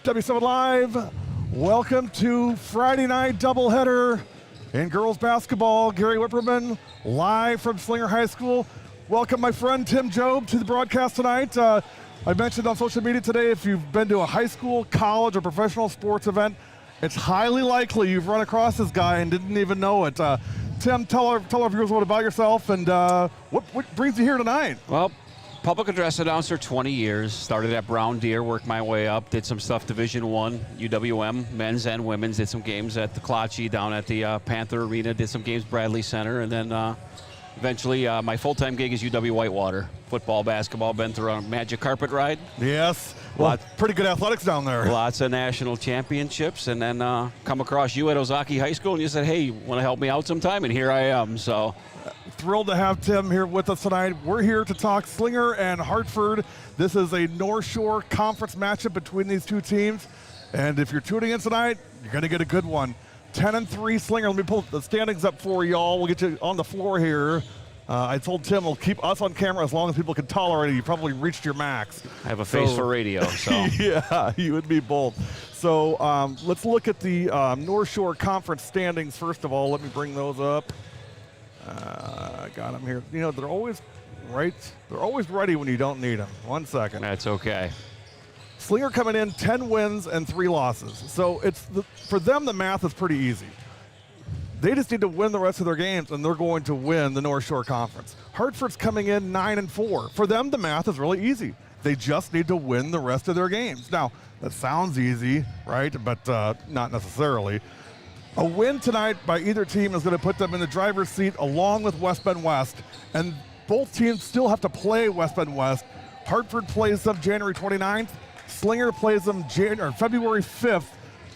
W7 Live, welcome to Friday night doubleheader in girls basketball. Gary Whipperman, live from Slinger High School. Welcome my friend Tim Job to the broadcast tonight. I mentioned on social media today, if you've been to a high school, college, or professional sports event, it's highly likely you've run across this guy and didn't even know it. Tim, tell our viewers a little about yourself and what brings you here tonight? Well, public address announcer, 20 years. Started at Brown Deer, worked my way up, did some stuff Division I, UWM, men's and women's. Did some games at the Clotchy down at the Panther Arena. Did some games Bradley Center, and then eventually my full-time gig is UW Whitewater. Football, basketball. Been through a magic carpet ride. Yes. Well, pretty good athletics down there. Lots of national championships, and then come across you at Ozaki High School, and you said, hey, want to help me out sometime? And here I am. So thrilled to have Tim here with us tonight. We're here to talk Slinger and Hartford. This is a North Shore Conference matchup between these two teams. And if you're tuning in tonight, you're going to get a good one. 10-3 Slinger. Let me pull the standings up for y'all. We'll get you on the floor here. I told Tim we'll keep us on camera as long as people can tolerate it. You probably reached your max. I have a face for radio, so. Yeah, you and me both. So let's look at the North Shore Conference standings first of all. Let me bring those up. I got them here. You know, they're always right. They're always ready when you don't need them. 1 second. That's okay. Slinger coming in 10 wins and 3 losses. So for them, the math is pretty easy. They just need to win the rest of their games, and they're going to win the North Shore Conference. Hartford's coming in 9-4. For them, the math is really easy. They just need to win the rest of their games. Now, that sounds easy, right? But not necessarily. A win tonight by either team is going to put them in the driver's seat along with West Bend West. And both teams still have to play West Bend West. Hartford plays them January 29th. Slinger plays them February 5th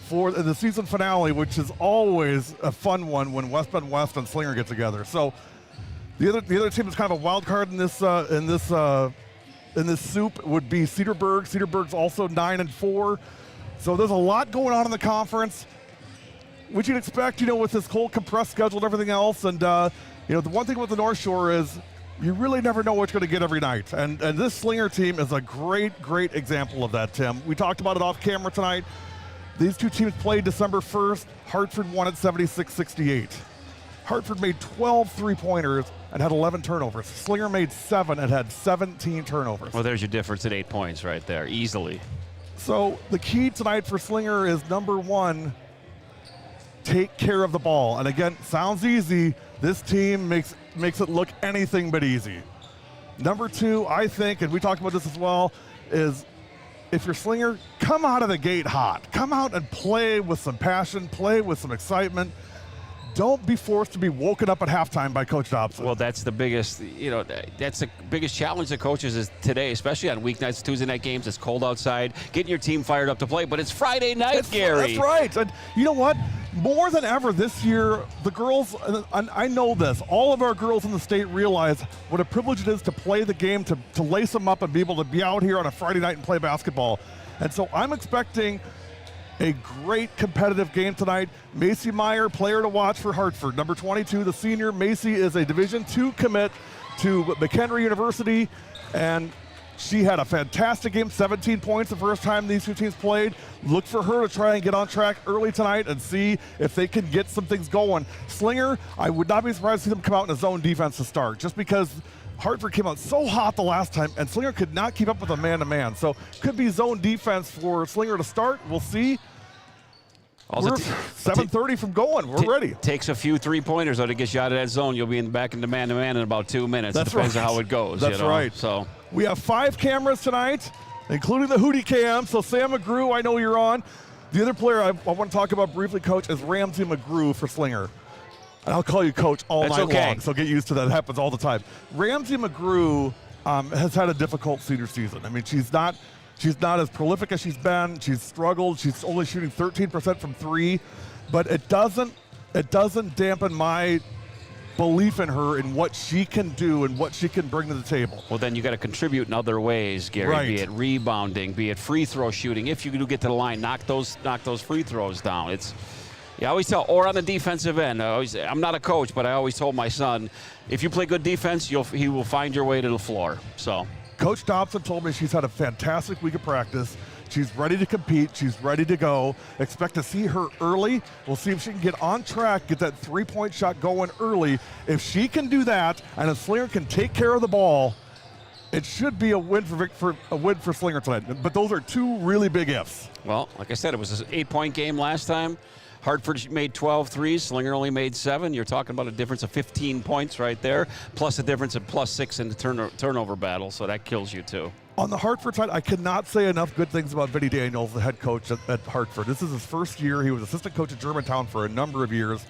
for the season finale, which is always a fun one when West Bend West and Slinger get together. So the other team is kind of a wild card in this soup would be Cedarburg. Cedarburg's also 9-4. So there's a lot going on in the conference, which you'd expect, with this whole compressed schedule and everything else. And the one thing with the North Shore is you really never know what you're going to get every night. And this Slinger team is a great example of that, Tim. We talked about it off camera tonight. These two teams played December 1st. Hartford won at 76-68. Hartford made 12 three-pointers and had 11 turnovers. Slinger made 7 and had 17 turnovers. Well, there's your difference at 8 points right there, easily. So the key tonight for Slinger is, number 1, take care of the ball. And again, sounds easy. This team makes it look anything but easy. Number 2, I think, and we talked about this as well, is if you're Slinger, come out of the gate hot. Come out and play with some passion, play with some excitement. Don't be forced to be woken up at halftime by Coach Dobson. Well, that's the biggest, that's the biggest challenge that coaches is today, especially on weeknights, Tuesday night games. It's cold outside, getting your team fired up to play, but it's Friday night, Gary. That's right. And you know what? More than ever this year, the girls, and I know this, all of our girls in the state realize what a privilege it is to play the game, to lace them up and be able to be out here on a Friday night and play basketball. And so I'm expecting a great competitive game tonight. Macy Meyer, player to watch for Hartford. Number 22, the senior. Macy is a Division II commit to McHenry University, and she had a fantastic game, 17 points the first time these two teams played. Look for her to try and get on track early tonight and see if they can get some things going. Slinger, I would not be surprised to see them come out in a zone defense to start, just because Hartford came out so hot the last time, and Slinger could not keep up with a man-to-man. So could be zone defense for Slinger to start. We'll see. Also, we're 7:30 from going. We're ready. Takes a few three-pointers, though, to get you out of that zone. You'll be back into man-to-man in about 2 minutes. That's it depends right. on how it goes. That's right. So we have 5 cameras tonight, including the Hootie Cam. So Sam McGrew, I know you're on. The other player I want to talk about briefly, Coach, is Ramsey McGrew for Slinger. And I'll call you Coach all night long, so get used to that. It happens all the time. Ramsey McGrew has had a difficult senior season. I mean, she's not as prolific as she's been. She's struggled. She's only shooting 13% from 3. But it doesn't dampen my belief in her and what she can do and what she can bring to the table. Well, then you got to contribute in other ways, Gary. Right. Be it rebounding, be it free throw shooting. If you do get to the line, knock those free throws down. I always tell, or on the defensive end. I'm not a coach, but I always told my son, if you play good defense, he will find your way to the floor. So Coach Dobson told me she's had a fantastic week of practice. She's ready to compete. She's ready to go. Expect to see her early. We'll see if she can get on track, get that three-point shot going early. If she can do that, and if Slinger can take care of the ball, it should be a win for Slinger tonight. But those are two really big ifs. Well, like I said, it was an 8-point game last time. Hartford made 12 threes. Slinger only made 7. You're talking about a difference of 15 points right there, plus a difference of +6 in the turnover battle, so that kills you too. On the Hartford side, I cannot say enough good things about Vinny Daniels, the head coach at Hartford. This is his first year. He was assistant coach at Germantown for a number of years.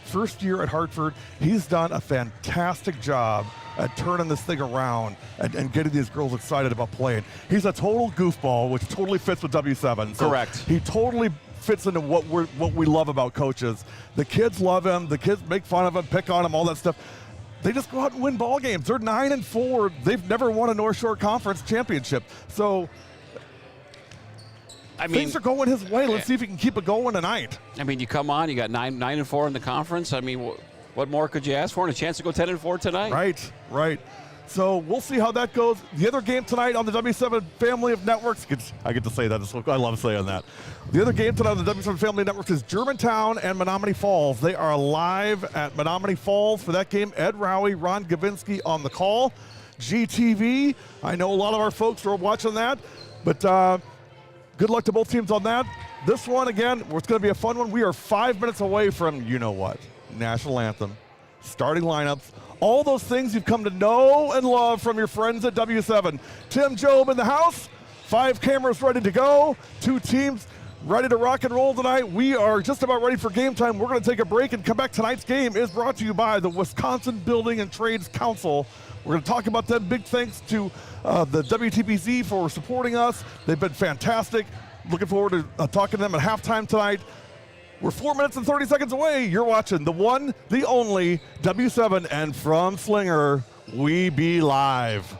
First year at Hartford, he's done a fantastic job at turning this thing around and getting these girls excited about playing. He's a total goofball, which totally fits with W7. So correct. He totally fits into what we love about coaches. The kids love him. The kids make fun of him, pick on him, all that stuff. They just go out and win ball games. They're 9-4. They've never won a North Shore Conference championship. So things are going his way. Let's see if he can keep it going tonight. I mean, you come on, you got 9-4 in the conference. I mean, what more could you ask for? And a chance to go 10-4 tonight. Right. So we'll see how that goes. The other game tonight on the W7 family of networks, I get to say that. I love saying that. The other game tonight on the W7 family of networks is Germantown and Menominee Falls. They are live at Menominee Falls for that game. Ed Rowie, Ron Gavinsky on the call. GTV, I know a lot of our folks are watching that, but good luck to both teams on that. This one, again, it's going to be a fun one. We are 5 minutes away from, you know what, national anthem, starting lineups, all those things you've come to know and love from your friends at W7. Tim Job in the house, 5 cameras ready to go, 2 teams ready to rock and roll tonight. We are just about ready for game time. We're going to take a break and come back. Tonight's game is brought to you by the Wisconsin Building and Trades Council. We're going to talk about them. Big thanks to the WTBZ for supporting us. They've been fantastic. Looking forward to talking to them at halftime tonight. We're 4 minutes and 30 seconds away. You're watching the one, the only W7, and from Slinger, we be live.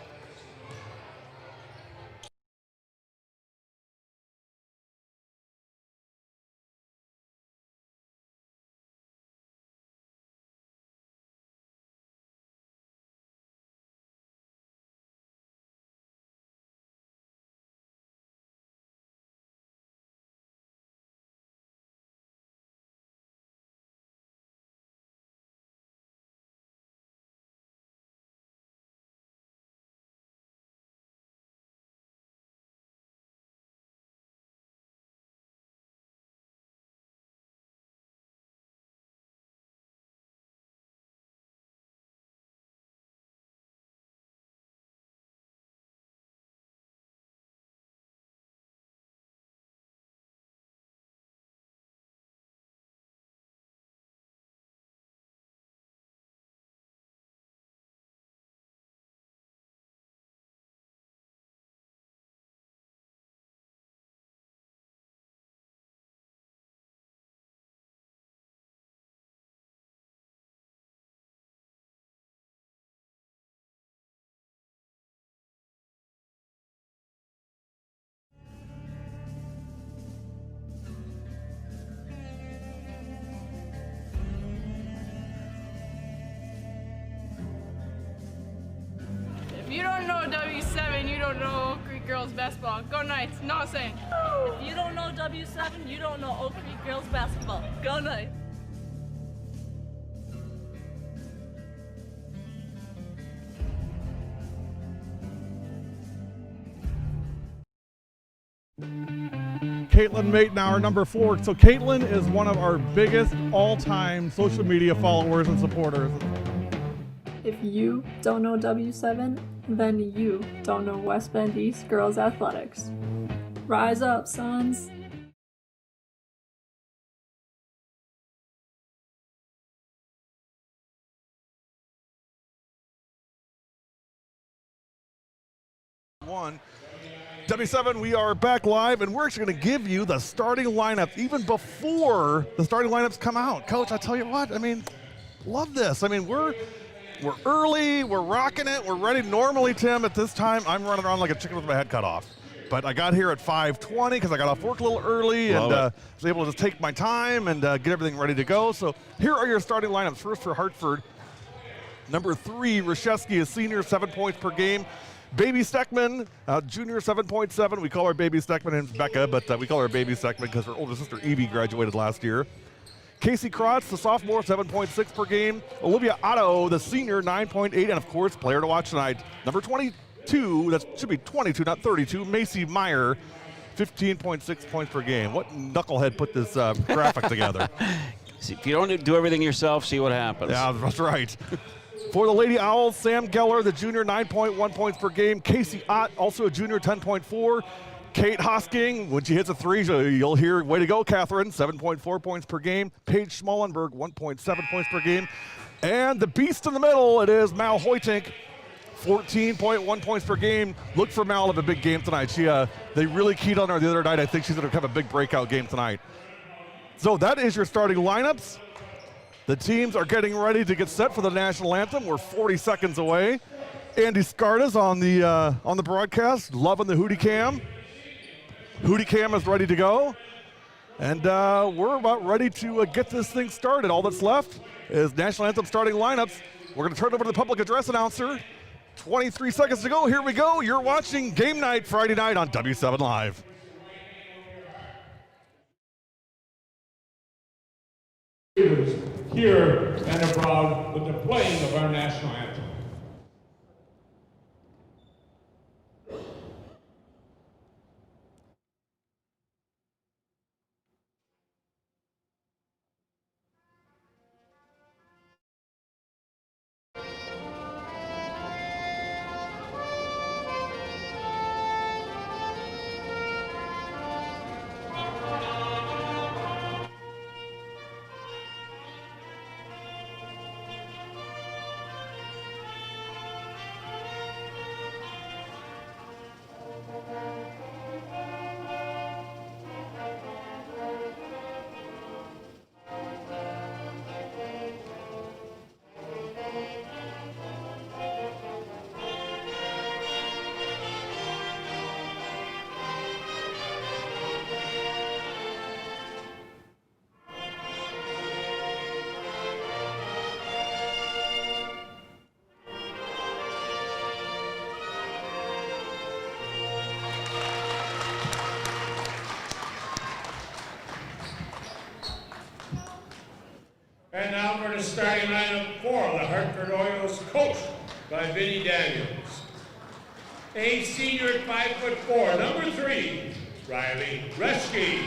If you don't know W7, you don't know Oak Creek girls basketball. Go Knights. No saying. If you don't know W7, you don't know Oak Creek girls basketball. Go Knights. Caitlin Matenauer, number 4. So Caitlin is one of our biggest all-time social media followers and supporters. If you don't know W7, then you don't know West Bend East Girls Athletics. Rise up, sons. W7, we are back live, and we're actually going to give you the starting lineup even before the starting lineups come out. Coach, I tell you what, I mean, love this. I mean, we're early, we're rocking it, we're ready. Normally, Tim, at this time, I'm running around like a chicken with my head cut off. But I got here at 5:20 because I got off work a little early and was able to just take my time and get everything ready to go. So here are your starting lineups. First for Hartford, number 3, Rashevsky is senior, 7 points per game. Baby Steckman, junior 7.7. We call her Baby Steckman and Becca, but we call her Baby Steckman because her older sister Evie graduated last year. Casey Krotz, the sophomore, 7.6 per game. Olivia Otto, the senior, 9.8. And of course, player to watch tonight, number 22, that should be 22, not 32, Macy Meyer, 15.6 points per game. What knucklehead put this graphic together? See, if you don't do everything yourself, see what happens. Yeah, that's right. For the Lady Owls, Sam Geller, the junior, 9.1 points per game. Casey Ott, also a junior, 10.4. Kate Hosking, when she hits a three, you'll hear, way to go, Catherine, 7.4 points per game. Paige Schmallenberg, 1.7 points per game. And the beast in the middle, it is Mal Hoytink, 14.1 points per game. Look for Mal to have a big game tonight. They really keyed on her the other night. I think she's going to have a big breakout game tonight. So that is your starting lineups. The teams are getting ready to get set for the national anthem. We're 40 seconds away. Andy Scarda's on the broadcast, loving the Hootie Cam. Hootie Cam is ready to go. And we're about ready to get this thing started. All that's left is national anthem starting lineups. We're going to turn it over to the public address announcer. 23 seconds to go. Here we go. You're watching Game Night Friday night on W7 Live. Here and abroad with the playing of our national anthem. And now for the starting lineup for the Hartford Oilers, coached by Vinnie Daniels. A senior at 5'4", number 3, Riley Reschke.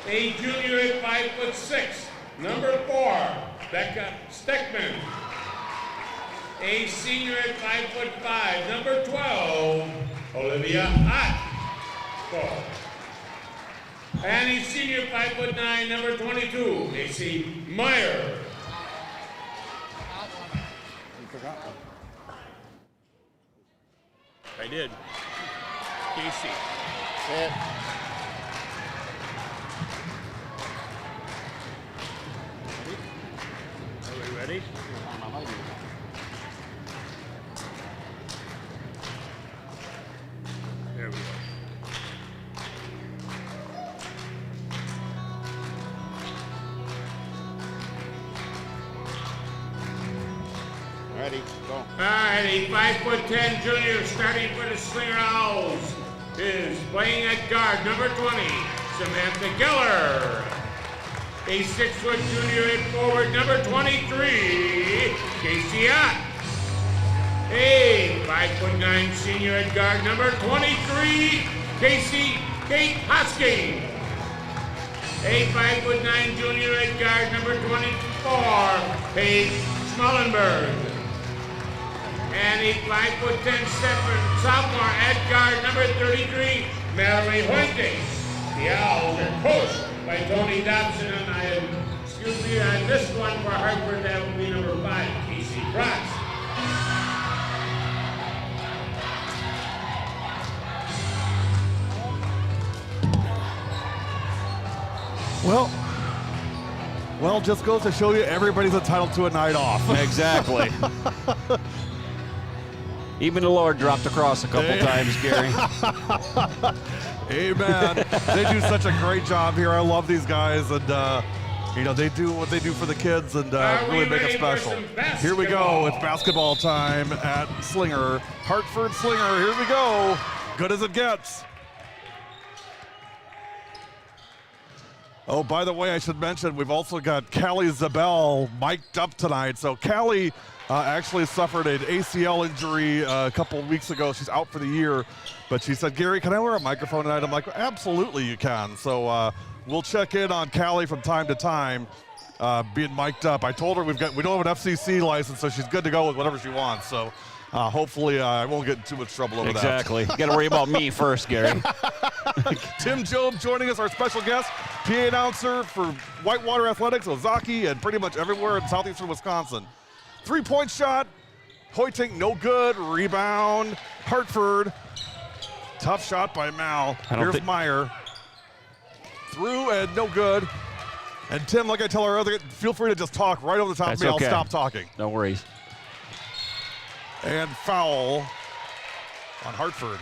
A junior at 5'6", number 4, Becca Steckman. A senior at 5'5", number 12, Olivia Ott. And a senior 5'9", number 22, Macy Meyer. You forgot one. I did. Casey. It. Are we ready? There we go. Ready, go. All right, a 5'10" junior starting for the Slinger Owls is playing at guard, number 20, Samantha Geller. A 6-foot junior at forward, number 23, Casey Ott. A 5'9" senior at guard, number 23, Kate Hosking. A 5'9" junior at guard, number 24, Paige Schmallenberg. And a 5'10" sophomore at guard, number 33, Mallory Hoyting. The Owls are coached by Tony Dobson, and I missed one for Hartford. That would be number 5, Casey Krotz. Well, just goes to show you everybody's entitled to a night off. Exactly. Even the Lord dropped across a couple times, Gary. Amen. They do such a great job here. I love these guys, and You know, they do what they do for the kids and really we make it ready for special. some Here we go. basketball? It's basketball time at Slinger. Hartford Slinger, here we go. Good as it gets. Oh, by the way, I should mention, we've also got Callie Zabel mic'd up tonight. So Callie actually suffered an ACL injury a couple of weeks ago. She's out for the year. But she said, Gary, can I wear a microphone tonight? I'm like, absolutely you can. So we'll check in on Callie from time to time, being mic'd up. I told her we don't have an FCC license, so she's good to go with whatever she wants. So hopefully I won't get in too much trouble over that. Exactly. You got to worry about me first, Gary. Tim Job joining us, our special guest, PA announcer for Whitewater Athletics, Ozaki, and pretty much everywhere in southeastern Wisconsin. 3-point shot. Hoytink, no good. Rebound. Hartford. Tough shot by Mal. Here's Meyer. Through and no good. And Tim, like I tell our other, feel free to just talk right over the top of me. Okay. I'll stop talking. No worries. And foul on Hartford.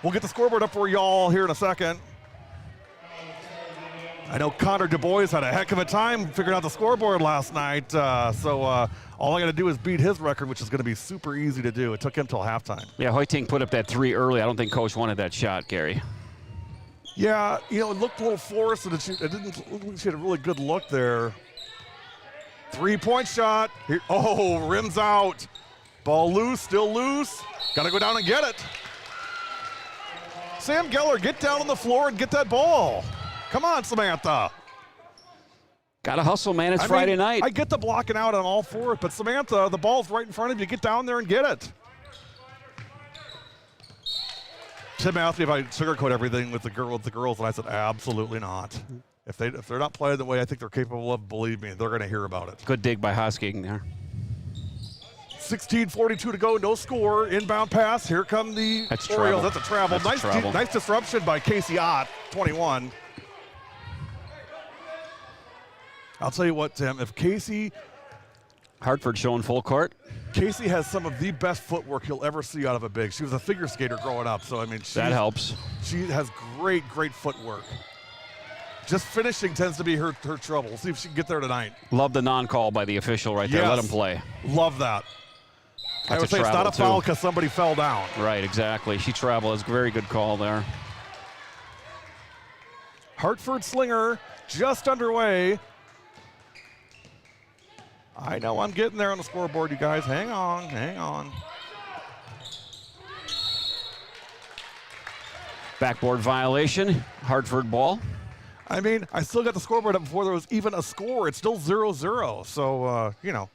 We'll get the scoreboard up for y'all here in a second. I know Connor Du Bois had a heck of a time figuring out the scoreboard last night. So all I got to do is beat his record, which is going to be super easy to do. It took him till halftime. Yeah, Hoytink put up that 3 early. I don't think Coach wanted that shot, Gary. Yeah, you know, it looked a little forced, and it didn't look like she had a really good look there. 3-point shot. Here, oh, rims out. Ball loose, still loose. Got to go down and get it. Sam Geller, get down on the floor and get that ball. Come on, Samantha. Got to hustle, man. It's Friday night. I get the blocking out, I'm all for it, but Samantha, the ball's right in front of you. Get down there and get it. Tim asked me if I sugarcoat everything with the girls, and I said absolutely not. If they're not playing the way I think they're capable of, believe me, they're going to hear about it. Good dig by Hosking there. 16:42 to go, no score. Inbound pass. Here come the That's Orioles. travel. That's a travel. That's a travel. Nice disruption by Casey Ott, 21. I'll tell you what, Tim. If Hartford showing full court. Casey has some of the best footwork you'll ever see out of a big. She was a figure skater growing up, so I mean, That helps. She has great footwork. Just finishing tends to be her trouble. We'll see if she can get there tonight. Love the non-call by the official right there. Yes. Let him play. Love that. I That's would a say it's not travel, a foul too. because somebody fell down. Right, exactly. She traveled. It's a very good call there. Hartford Slinger just underway. I know I'm getting there on the scoreboard, you guys. Hang on. Backboard violation. Hartford ball. I mean, I still got the scoreboard up before there was even a score. It's still 0-0. So, you know,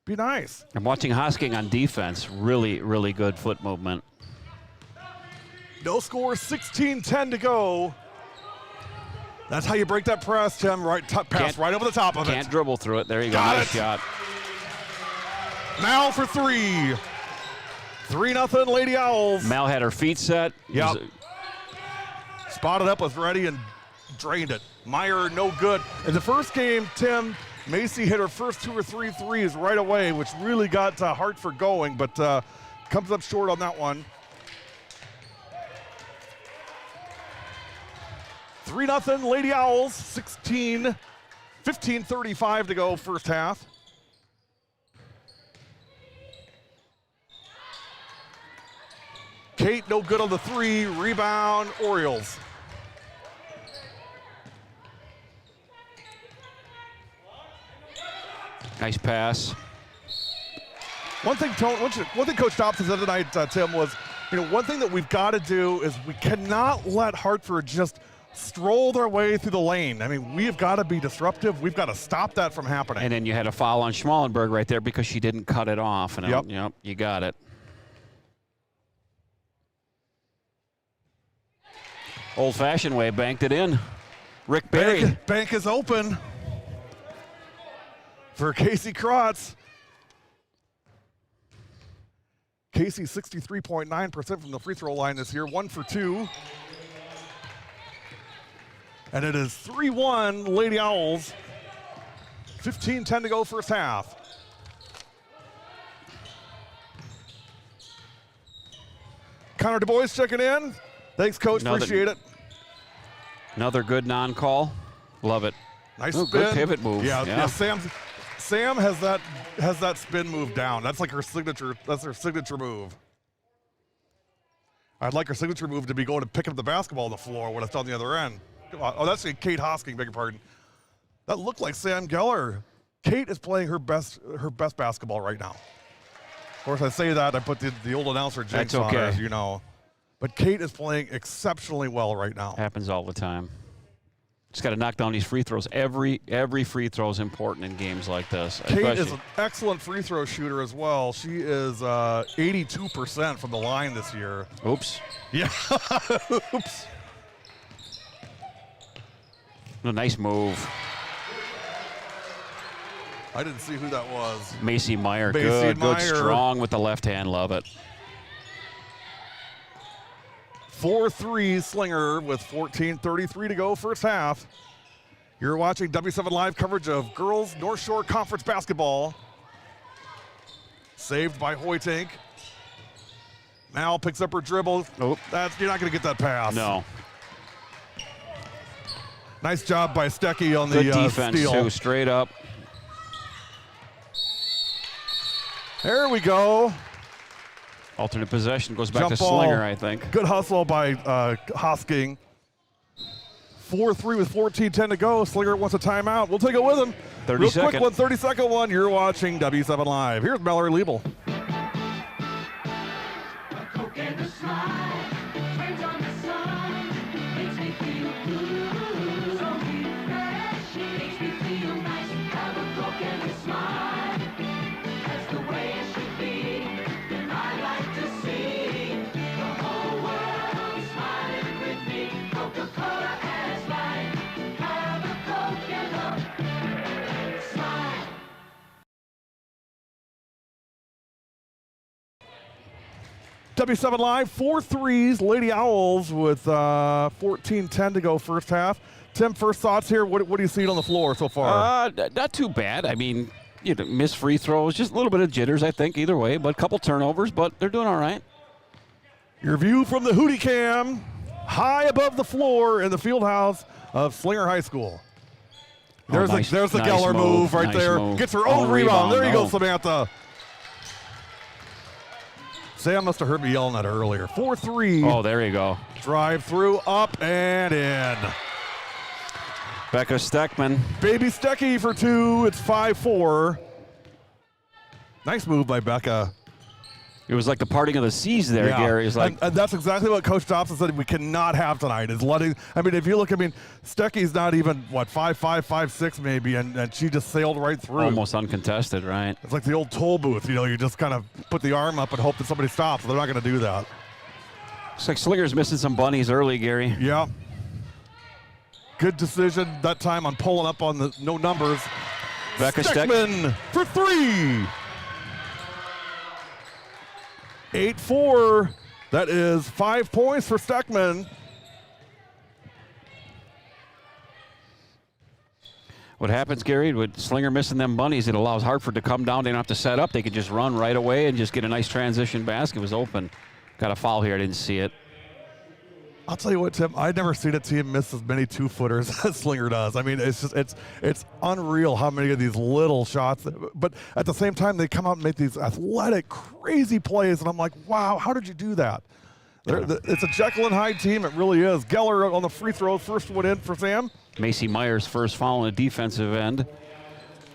be nice. I'm watching Hosking on defense. Really, really good foot movement. No score, 16-10 to go. That's how you break that press, Tim. Pass right over the top of it. Can't dribble through it. There you go. Got Nice it. shot. Mal for 3. 3-0 Lady Owls. Mal had her feet set. Yep. Spotted up, was ready, and drained it. Meyer, no good. In the first game, Tim, Macy hit her first 2 or 3 threes right away, which really got Hartford going, but comes up short on that one. 3-0 Lady Owls, 15:35 to go first half. Kate, no good on the 3. Rebound, Orioles. Nice pass. One thing Coach Thompson said tonight, Tim, was, you know, one thing that we've got to do is we cannot let Hartford just stroll their way through the lane. I mean, we've got to be disruptive. We've got to stop that from happening. And then you had a foul on Schmallenberg right there because she didn't cut it off. And Yep. You got it. Old-fashioned way, banked it in. Rick Berry. Bank is open for Casey Krotz. Casey 63.9% from the free throw line this year, 1 for 2. And it is 3-1 Lady Owls. 15:10 to go first half. Connor Du Bois checking in. Thanks, Coach. Appreciate it. Another good non-call. Love it. Nice Oh, spin. good pivot move. Yeah. Sam has that spin move down. That's like her signature. That's her signature move. I'd like her signature move to be going to pick up the basketball on the floor when it's on the other end. Oh, that's Kate Hosking, beg your pardon. That looked like Sam Geller. Kate is playing her best basketball right now. Of course, I say that, I put the old announcer jinx on her, as you know. But Kate is playing exceptionally well right now. Happens all the time. Just got to knock down these free throws. Every free throw is important in games like this. Kate is an excellent free throw shooter as well. She is 82% from the line this year. Oops. Yeah. Oops. A nice move. I didn't see who that was. Macy Meyer. Macy Good, strong with the left hand. Love it. 4-3 Slinger with 14:33 to go first half. You're watching W7 Live coverage of girls North Shore Conference basketball. Saved by Hoytink. Mal picks up her dribble. Nope. You're not going to get that pass. No. Nice job by Stecky on the Good defense, steal. too. Straight up. There we go. Alternate possession goes back Jump to ball. Slinger, I think. Good hustle by Hosking. 4-3 with 14:10 to go. Slinger wants a timeout. We'll take it with him. 30 Real second. quick one, 30-second one. You're watching W7 Live. Here's Mallory Liebel. W7 Live, 4-3s, Lady Owls with 14:10 to go first half. Tim, first thoughts here. What do you see on the floor so far? Not too bad. I mean, missed free throws, just a little bit of jitters, I think, either way, but a couple turnovers, but they're doing all right. Your view from the Hootie Cam, high above the floor in the field house of Slinger High School. There's the Geller move right there. Move. Gets her own rebound. There you go, No. Samantha. Sam must have heard me yelling at her earlier. 4-3. Oh, there you go. Drive through, up and in. Becca Steckman. Baby Stecky for two. It's 5-4. Nice move by Becca. It was like the parting of the seas there, Gary. It's like, and that's exactly what Coach Dobson said we cannot have tonight is letting, if you look, Stecky's not even, 5'5", 5'6" maybe, and she just sailed right through. almost uncontested, right? It's like the old toll booth, you just kind of put the arm up and hope that somebody stops. They're not going to do that. Looks like Slinger's missing some bunnies early, Gary. Yeah. Good decision that time on pulling up on the no numbers. Becca Steckman for three. 8-4. That is 5 points for Steckman. What happens, Gary, with Slinger missing them bunnies, it allows Hartford to come down. They don't have to set up. They could just run right away and just get a nice transition basket. It was open. Got a foul here. I didn't see it. I'll tell you what, Tim, I've never seen a team miss as many two-footers as Slinger does. It's unreal how many of these little shots, but at the same time, they come out and make these athletic, crazy plays, and I'm like, wow, how did you do that? It's a Jekyll and Hyde team, it really is. Geller on the free throw, first one in for Sam. Macy Meyer's first foul on the defensive end.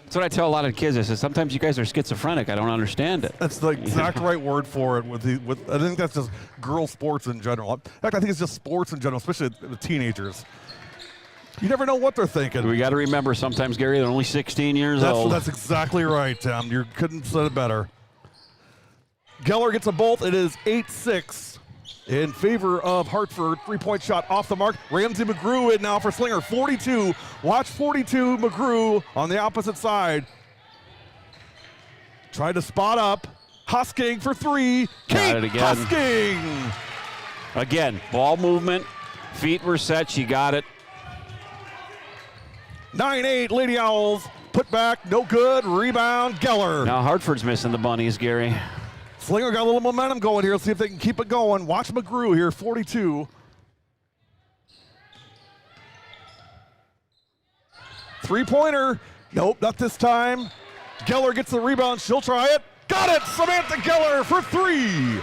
That's what I tell a lot of kids. I said, sometimes you guys are schizophrenic. I don't understand it. That's the exact right word for it. I think that's just girl sports in general. In fact, I think it's just sports in general, especially with teenagers. You never know what they're thinking. We got to remember sometimes, Gary, they're only 16 years old. That's exactly right, Tim. You couldn't have said it better. Geller gets a bolt. It is 8-6 in favor of Hartford. Three-point shot off the mark. Ramsey McGrew in now for Slinger. 42. Watch 42. McGrew on the opposite side. Tried to spot up. Hosking for three. Got it again. Hosking. Again, ball movement. Feet were set. She got it. 9-8 Lady Owls. Put back. No good. Rebound. Geller. Now Hartford's missing the bunnies, Gary. Slinger got a little momentum going here. Let's see if they can keep it going. Watch McGrew here, 42. Three-pointer. Nope, not this time. Geller gets the rebound. She'll try it. Got it! Samantha Geller for 3.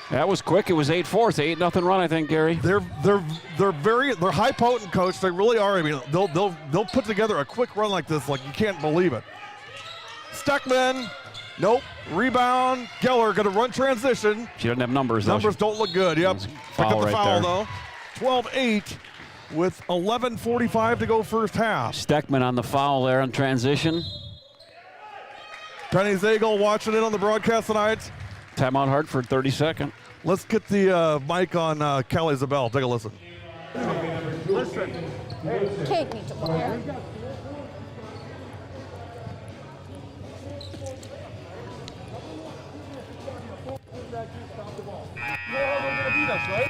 That was quick. It was 8-4. It's an 8-0 run, I think, Gary. They're high potent, coach. They really are. I mean, they'll put together a quick run like this, like you can't believe it. Steckman, nope. Rebound. Geller gonna run transition. She doesn't have numbers. Numbers don't look good. Yep. Pick up the right foul there. though. 12-8 with 11:45 to go first half. Steckman on the foul there on transition. Penny Zagel watching it on the broadcast tonight. Timeout Hartford, 32nd. Let's get the mic on Callie Zabel. Take a listen. Kate needs to go here.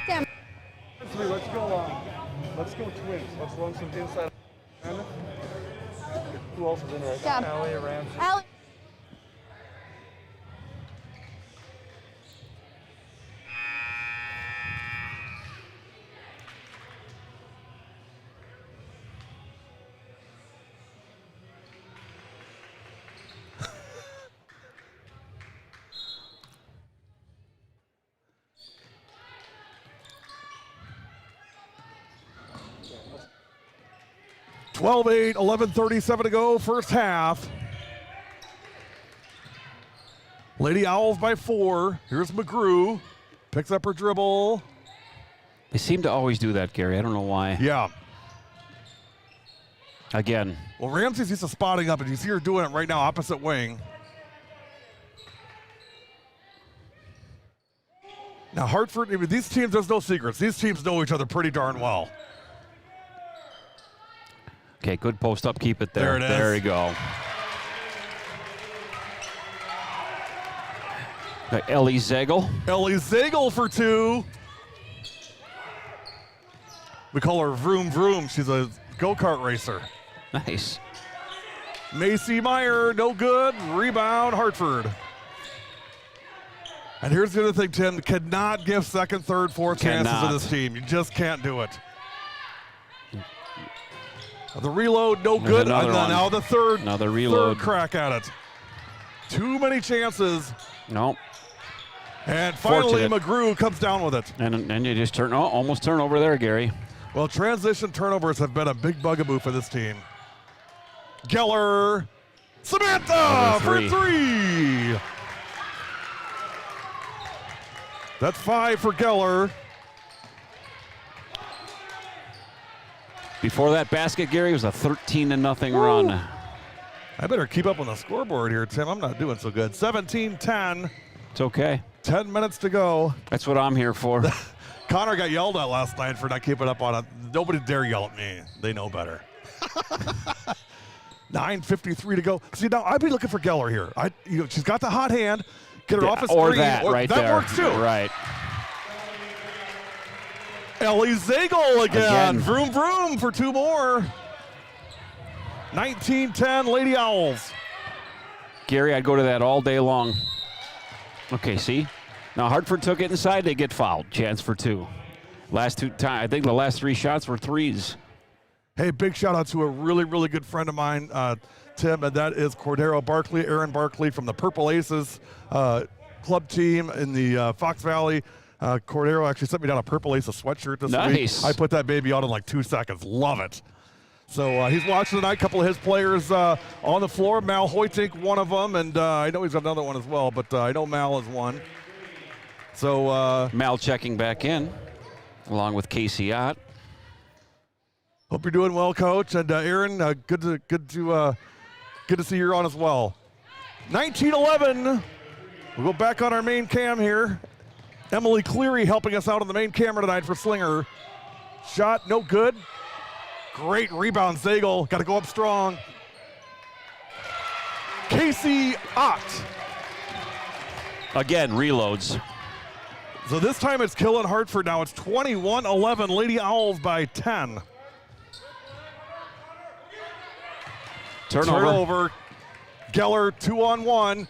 Damn. Let's go Twins. Let's run some inside. Who else is in right Yeah. now? Allie, Ramsey. Allie. (12-8), 11:37 to go, first half. Lady Owls by 4. Here's McGrew. Picks up her dribble. They seem to always do that, Gary. I don't know why. Yeah. Again. Well, Ramsey's used to spotting up, and you see her doing it right now, opposite wing. Now, Hartford, I mean, these teams, there's no secrets. These teams know each other pretty darn well. Okay, good post up. Keep it there. There it is. There you go. Ellie Zagel. Ellie Zagel for 2. We call her Vroom Vroom. She's a go-kart racer. Nice. Macy Meyer, no good. Rebound, Hartford. And here's the other thing, Tim. Cannot give second, third, fourth chances to this team. You just can't do it. The reload, no good. And then now the third, another reload. Third crack at it. Too many chances. Nope. And finally, Fortunate. McGrew comes down with it. And you just almost turn over there, Gary. Well, transition turnovers have been a big bugaboo for this team. Geller, Samantha for 3. That's 5 for Geller. Before that basket, Gary, was a 13-0 run. I better keep up on the scoreboard here, Tim. I'm not doing so good. 17-10. It's okay. 10 minutes to go. That's what I'm here for. Connor got yelled at last night for not keeping up on it. Nobody dare yell at me. They know better. 9:53 to go. See, now I'd be looking for Geller here. She's got the hot hand. Get her off a screen. Or that right there. That works too. Right. Ellie Zagel again. Vroom, vroom for 2 more. 19-10 Lady Owls. Gary, I'd go to that all day long. Okay, see? Now Hartford took it inside. They get fouled. Chance for 2. Last 2 times. I think the last 3 shots were 3s. Hey, big shout out to a really, really good friend of mine, Tim, and that is Cordero Barkley, Aaron Barkley from the Purple Aces club team in the Fox Valley. Cordero actually sent me down a Purple Aces sweatshirt this week. I put that baby out in like 2 seconds. Love it. So he's watching tonight. A couple of his players on the floor. Mal Hoytink, one of them, and I know he's got another one as well, but I know Mal is one. So Mal checking back in, along with Casey Ott. Hope you're doing well, Coach. And Aaron, good to see you're on as well. 19-11. We'll go back on our main cam here. Emily Cleary helping us out on the main camera tonight for Slinger. Shot, no good. Great rebound, Zagel. Got to go up strong. Casey Ott. Again, reloads. So this time it's killing Hartford now. It's 21-11. Lady Owls by 10. Turnover. Geller 2-on-1.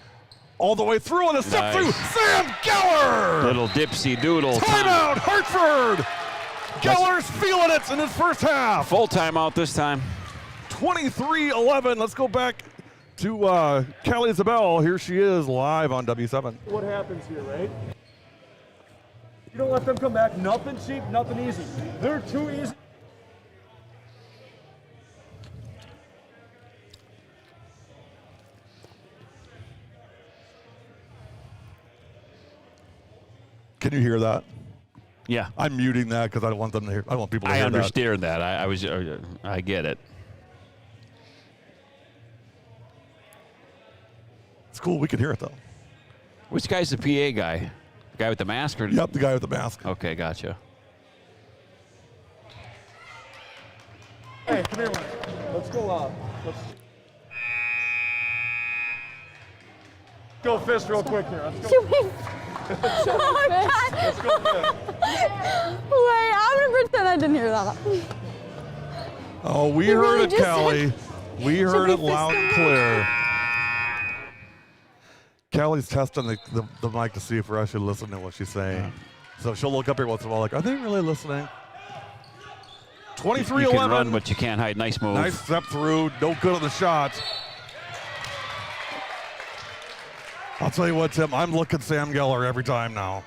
All the way through on the step through. Sam Geller! Little dipsy doodle. Timeout, Hartford! Geller's feeling it in his first half. Full timeout this time. 23-11. Let's go back to Callie Isabel. Here she is live on W7. What happens here, right? You don't let them come back. Nothing cheap, nothing easy. They're too easy. Can you hear that? Yeah. I'm muting that because I don't want them to hear. I don't want people to hear I understand that. I get it. It's cool. We can hear it though. Which guy's the PA guy? The guy with the mask? Or Yep, the guy with the mask. Okay, gotcha. Hey, come here, Mike. Let's go. Let's go fist real quick here. Let's go. Let's go fist. Wait, I'm gonna pretend I didn't hear that. Oh, we You heard really it, just Callie. We heard we it loud and clear. Callie's testing the mic to see if we're actually listening to what she's saying. So she'll look up here once in a while like, are they really listening? 23-11. You can run, but you can't hide. Nice move. Nice step through. No good on the shot. I'll tell you what, Tim. I'm looking Sam Geller every time now.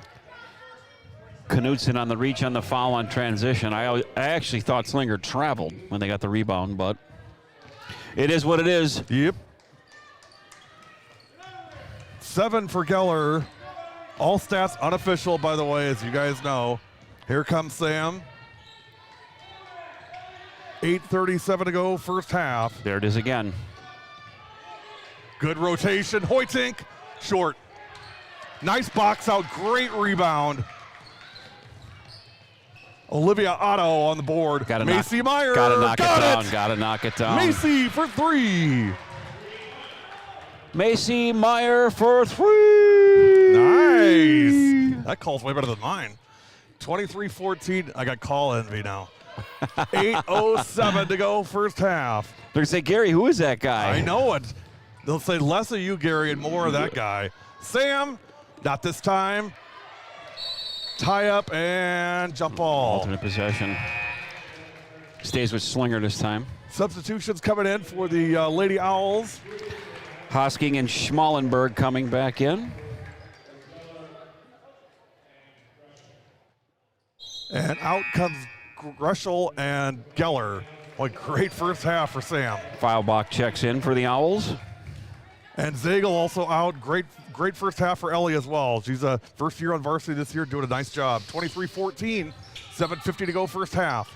Knutson on the reach on the foul on transition. I actually thought Slinger traveled when they got the rebound, but it is what it is. Yep. 7 for Geller. All stats unofficial, by the way, as you guys know. Here comes Sam. 8:37 to go, first half. There it is again. Good rotation. Hoytink, short. Nice box out, great rebound. Olivia Otto on the board. Macy Meyer. Gotta knock it down. Gotta knock it down. Macy for 3. Macy Meyer for 3. Nice. That call's way better than mine. 23-14. I got call envy now. 8:07 to go, first half. They're going to say, Gary, who is that guy? I know it. They'll say less of you, Gary, and more of that guy. Sam, not this time. Tie up and jump ball. Alternate possession. Stays with Slinger this time. Substitutions coming in for the Lady Owls. Hosking and Schmallenberg coming back in. And out comes Gruschel and Geller. What great first half for Sam. Feilbach checks in for the Owls. And Zagel also out. Great first half for Ellie as well. She's a first year on varsity this year, doing a nice job. 23-14, 7:50 to go, first half.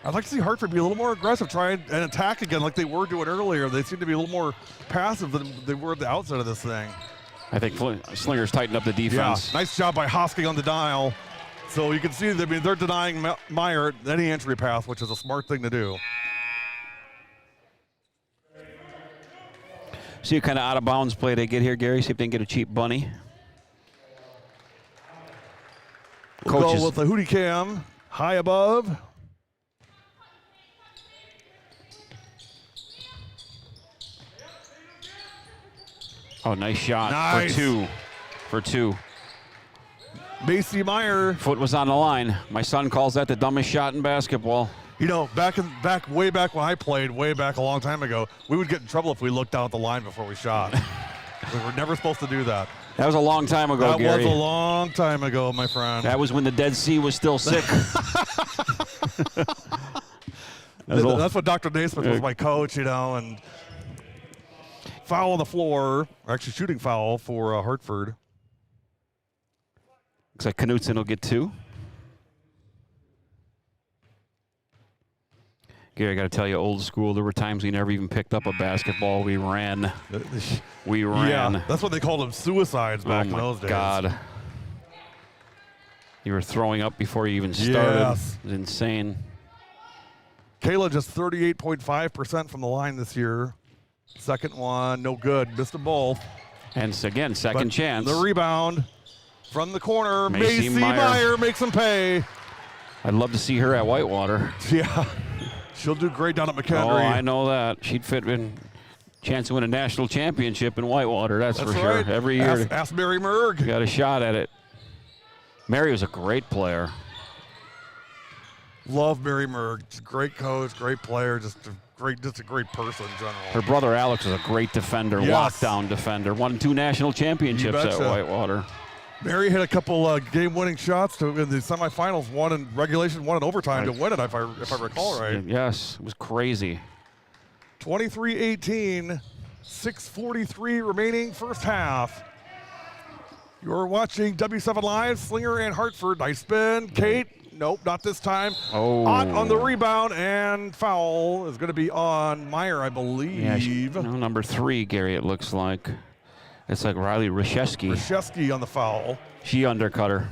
I'd like to see Hartford be a little more aggressive, try and attack again like they were doing earlier. They seem to be a little more passive than they were at the outset of this thing. I think Slinger's tightened up the defense. Yeah, nice job by Hosking on the dial. So you can see they're denying Meyer any entry pass, which is a smart thing to do. See what kind of out of bounds play they get here, Gary. See if they can get a cheap bunny. We'll go with the Hootie Cam, high above. Oh, nice shot. Nice. For two. Macy Meyer. Foot was on the line. My son calls that the dumbest shot in basketball. You know, way back when I played, way back a long time ago, we would get in trouble if we looked out the line before we shot. We were never supposed to do that. That was a long time ago, Gary. That was a long time ago, my friend. That was when the Dead Sea was still sick. That's what Dr. Naismith was my coach, you know, and foul on the floor, or actually shooting foul for Hartford. Looks like Knutson will get 2. Gary, I got to tell you, old school, there were times we never even picked up a basketball. We ran. Yeah, that's what they called them, suicides back in those days. God. You were throwing up before you even started. Yes. It was insane. Kayla just 38.5% from the line this year. Second one, no good. Missed them both. And again, second chance. The rebound from the corner. Macy Meyer makes them pay. I'd love to see her at Whitewater. Yeah. She'll do great down at McHenry. Oh, I know that. She'd fit in. Chance to win a national championship in Whitewater, that's for right. sure. Every year. Ask Mary Merg. Got a shot at it. Mary was a great player. Love Mary Merg. Great coach, great player, just a great person in general. Her brother Alex was a great defender, Yes. lockdown defender. Won 2 national championships at betcha. Whitewater. Mary hit a couple game-winning shots in the semifinals, one in regulation, one in overtime to win it, if I recall right. Yes, it was crazy. 23-18, 6:43 remaining first half. You're watching W7 Live, Slinger and Hartford. Nice spin. Kate, nope, not this time. Oh. Ott on the rebound, and foul is going to be on Meyer, I believe. Yeah, number 3, Gary, it looks like. It's like Riley Reshesky. Reshesky on the foul. She undercut her.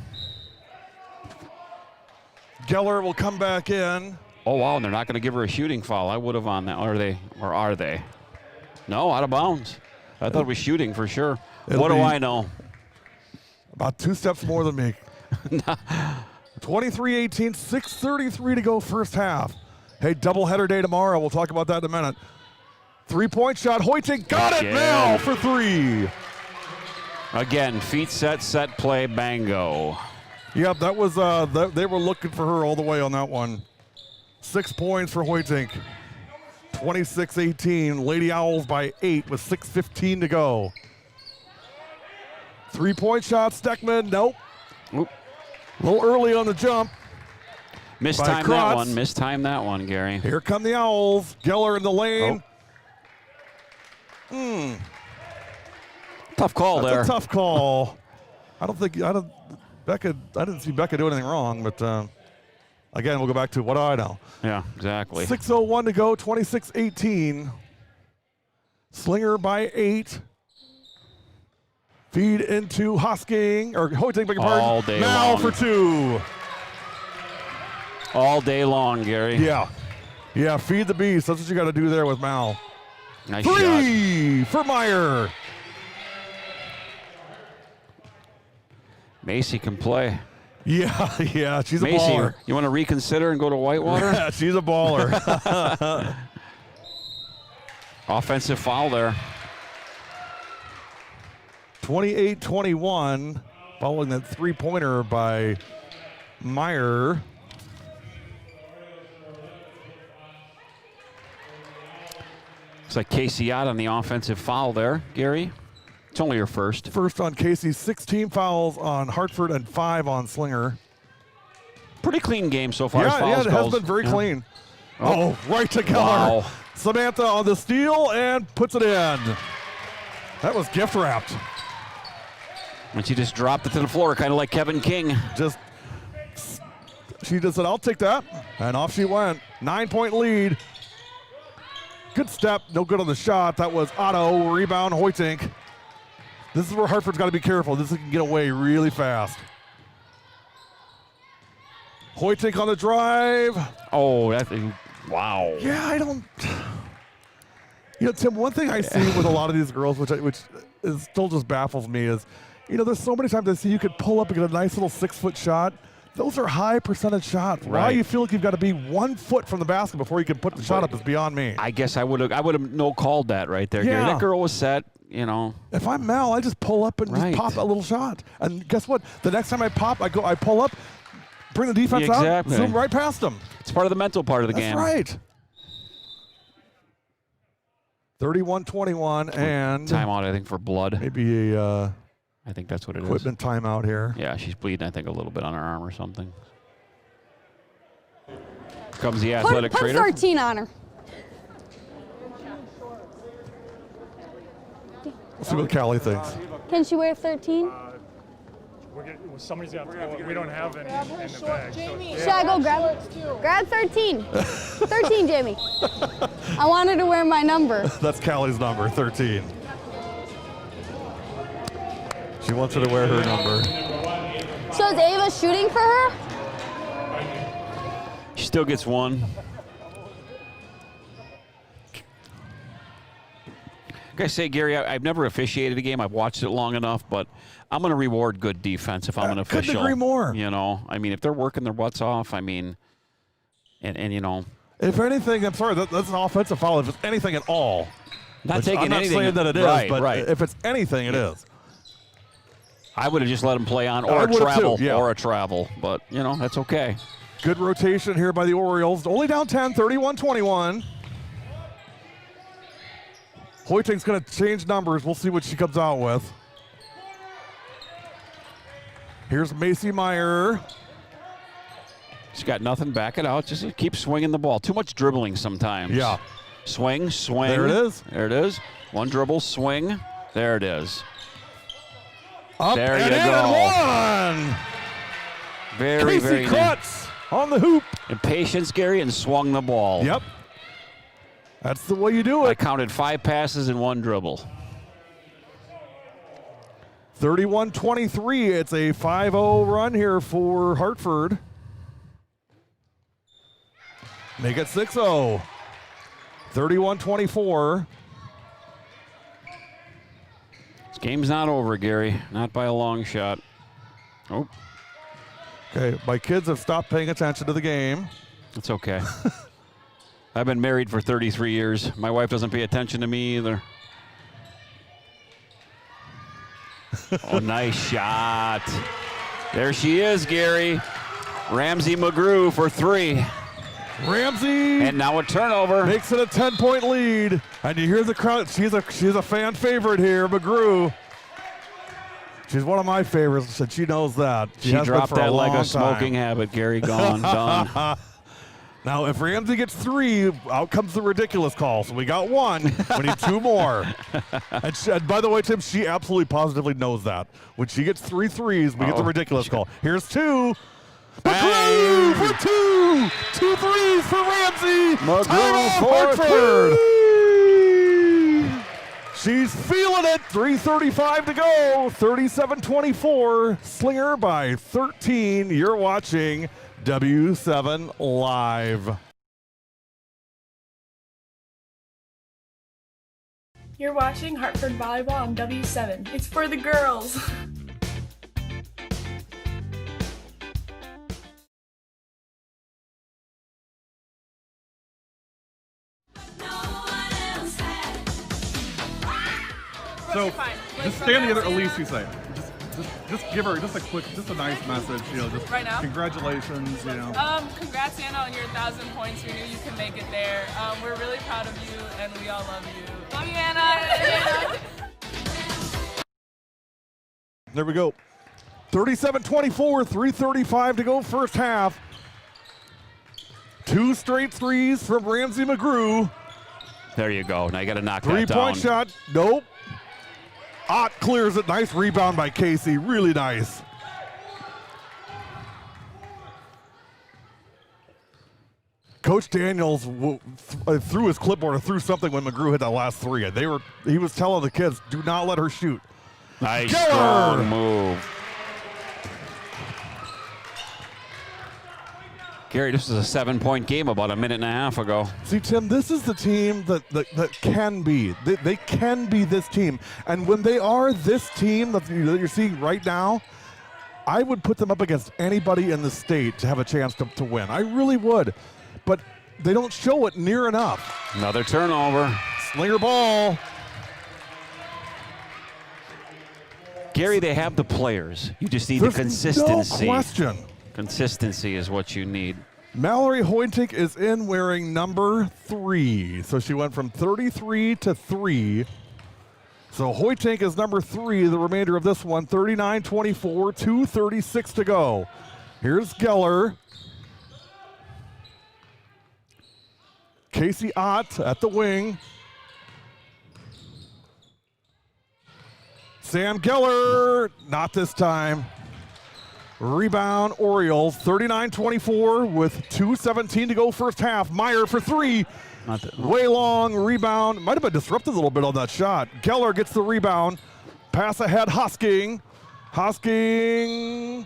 Geller will come back in. Oh, wow, and they're not going to give her a shooting foul. I would have on that. Or are they? No, out of bounds. I thought it was shooting for sure. What do I know? About 2 steps more than me. 23-18, 6:33 to go first half. Hey, doubleheader day tomorrow. We'll talk about that in a minute. 3-point shot. Hoyting got it now for 3. Again, feet set play, bango. Yep, that was, they were looking for her all the way on that one. 6 points for Hoytink. 26-18, Lady Owls by 8 with 6:15 to go. 3-point shot, Steckman, nope. Oop. A little early on the jump. Mistimed that one, mistimed that one, Gary. Here come the Owls. Geller in the lane. Tough call there. That's a tough call. I didn't see Becca do anything wrong, but again, we'll go back to what do I know. Yeah, exactly. 6:01 to go, 26-18. Slinger by 8. Feed into Hosking, or Hoyting, beg your pardon. All day Mal long. for 2. All day long, Gary. Yeah, feed the beast. That's what you got to do there with Mal. Nice 3 shot. for Meyer. Macy can play. Yeah, she's a Macy, baller. you want to reconsider and go to Whitewater? Yeah, she's a baller. Offensive foul there. 28-21, following that 3-pointer by Meyer. It's like Casey out on the offensive foul there, Gary. It's only your first. First on Casey, 16 fouls on Hartford and 5 on Slinger. Pretty clean game so far. Yeah, as it has been very clean. Oh, right to Geller. Wow. Samantha on the steal and puts it in. That was gift wrapped. And she just dropped it to the floor, kind of like Kevin King. She just said, I'll take that. And off she went. 9-point lead. Good step, no good on the shot. That was Otto, rebound, Hoytink. This is where Hartford's got to be careful. This can get away really fast. Hoytink on the drive. Oh, wow. Yeah, I don't. Tim, one thing I see with a lot of these girls, which is still just baffles me, is, there's so many times I see you could pull up and get a nice little 6-foot shot. Those are high percentage shots. Right. Why you feel like you've got to be 1 foot from the basket before you can put the shot up is beyond me. I guess I would have no called that right there, Gary. That girl was set, If I'm Mal, I just pull up and just pop a little shot. And guess what? The next time I pop, I pull up, bring the defense out, zoom right past them. It's part of the mental part of the game. That's right. 31-21 and timeout, I think, for blood. Maybe I think that's what it is. Equipment timeout here. Yeah, she's bleeding, I think, a little bit on her arm or something. Comes the athletic trainer. Put 13 on her. Let's see what Callie thinks. Can she wear 13? Somebody's got to go. We don't have any in the bag. Should I go grab 13? 13, Jamie. I want her to wear my number. That's Callie's number, 13. She wants her to wear her number. So is Ava shooting for her? She still gets 1. I gotta say, Gary, I've never officiated a game. I've watched it long enough, but I'm going to reward good defense if I'm an official. Couldn't agree more. If they're working their butts off, and If anything, I'm sorry, that's an offensive foul. If it's anything at all. Not taking I'm not anything. saying that it is, but if it's anything, it is. I would have just let him play on I or would've travel, too, yeah. or a travel. But, you know, that's okay. Good rotation here by the Orioles. Only down 10, 31-21. Hoyting's going to change numbers. We'll see what she comes out with. Here's Macy Meyer. She's got nothing. Back it out. Just keep swinging the ball. Too much dribbling sometimes. Yeah. Swing, swing. There it is. There it is. One dribble, swing. There it is. Up there and you in go. And one. Very, Casey very Krutz on the hoop. Impatience, Gary, and swung the ball. Yep. That's the way you do I it. counted 5 passes and 1 dribble. 31-23. It's a 5-0 run here for Hartford. Make it 6-0. 31-24. This game's not over, Gary. Not by a long shot. Oh, Okay, my kids have stopped paying attention to the game. it's okay. I've been married for 33 years. My wife doesn't pay attention to me either. Oh, nice shot. There she is, Gary. Ramsey McGrew for 3. Ramsey And now a turnover. makes it a 10-point lead. And you hear the crowd. She's a fan favorite here, McGrew. She's one of my favorites, and she knows that. She has been dropped for that like long a smoking time. habit, Gary. Gone, done. Now, if Ramsey gets 3, out comes the ridiculous call. So we got 1. We need 2 more. And by the way, Tim, she absolutely positively knows that. When she gets 3 threes, we get the ridiculous call. Here's 2. McGrew for 2. 2 threes for Ramsey. McGrew for Hartford. She's feeling it. 3:35 to go. 37-24. Slinger by 13. You're watching W7 Live. You're watching Hartford Volleyball on W7. It's for the girls. So, Fine. Like just from stand together, that Elise, scene, you say. Just give her just a quick, just a nice message, you know, just Right now? congratulations, you know. Congrats, Anna, on your 1,000 points. We knew you could make it there. We're really proud of you, and we all love you. Love you, Anna. There we go. 37-24, 3:35 to go first half. 2 straight threes from Ramsey McGrew. There you go. Now you got to knock that down. 3-point shot. Nope. Ott clears it. Nice rebound by Casey. Really nice. Coach Daniels threw his clipboard or threw something when McGrew hit that last 3. He was telling the kids, do not let her shoot. Nice Geller. strong move. Gary, this was a 7-point game about a minute and a half ago. See, Tim, this is the team that can be. They can be this team. And when they are this team that you're seeing right now, I would put them up against anybody in the state to have a chance to win. I really would. But they don't show it near enough. Another turnover. Slinger ball. Gary, they have the players. You just need There's the consistency. no question. Consistency is what you need. Mallory Hoytink is in wearing number 3. So she went from 33 to 3. So Hoytink is number 3 the remainder of this one. 39-24, 2:36 to go. Here's Geller. Casey Ott at the wing. Sam Geller, not this time. Rebound, Orioles, 39-24 with 2:17 to go first half. Meyer for 3. Way long rebound. Might have been disrupted a little bit on that shot. Geller gets the rebound. Pass ahead, Hosking. Hosking.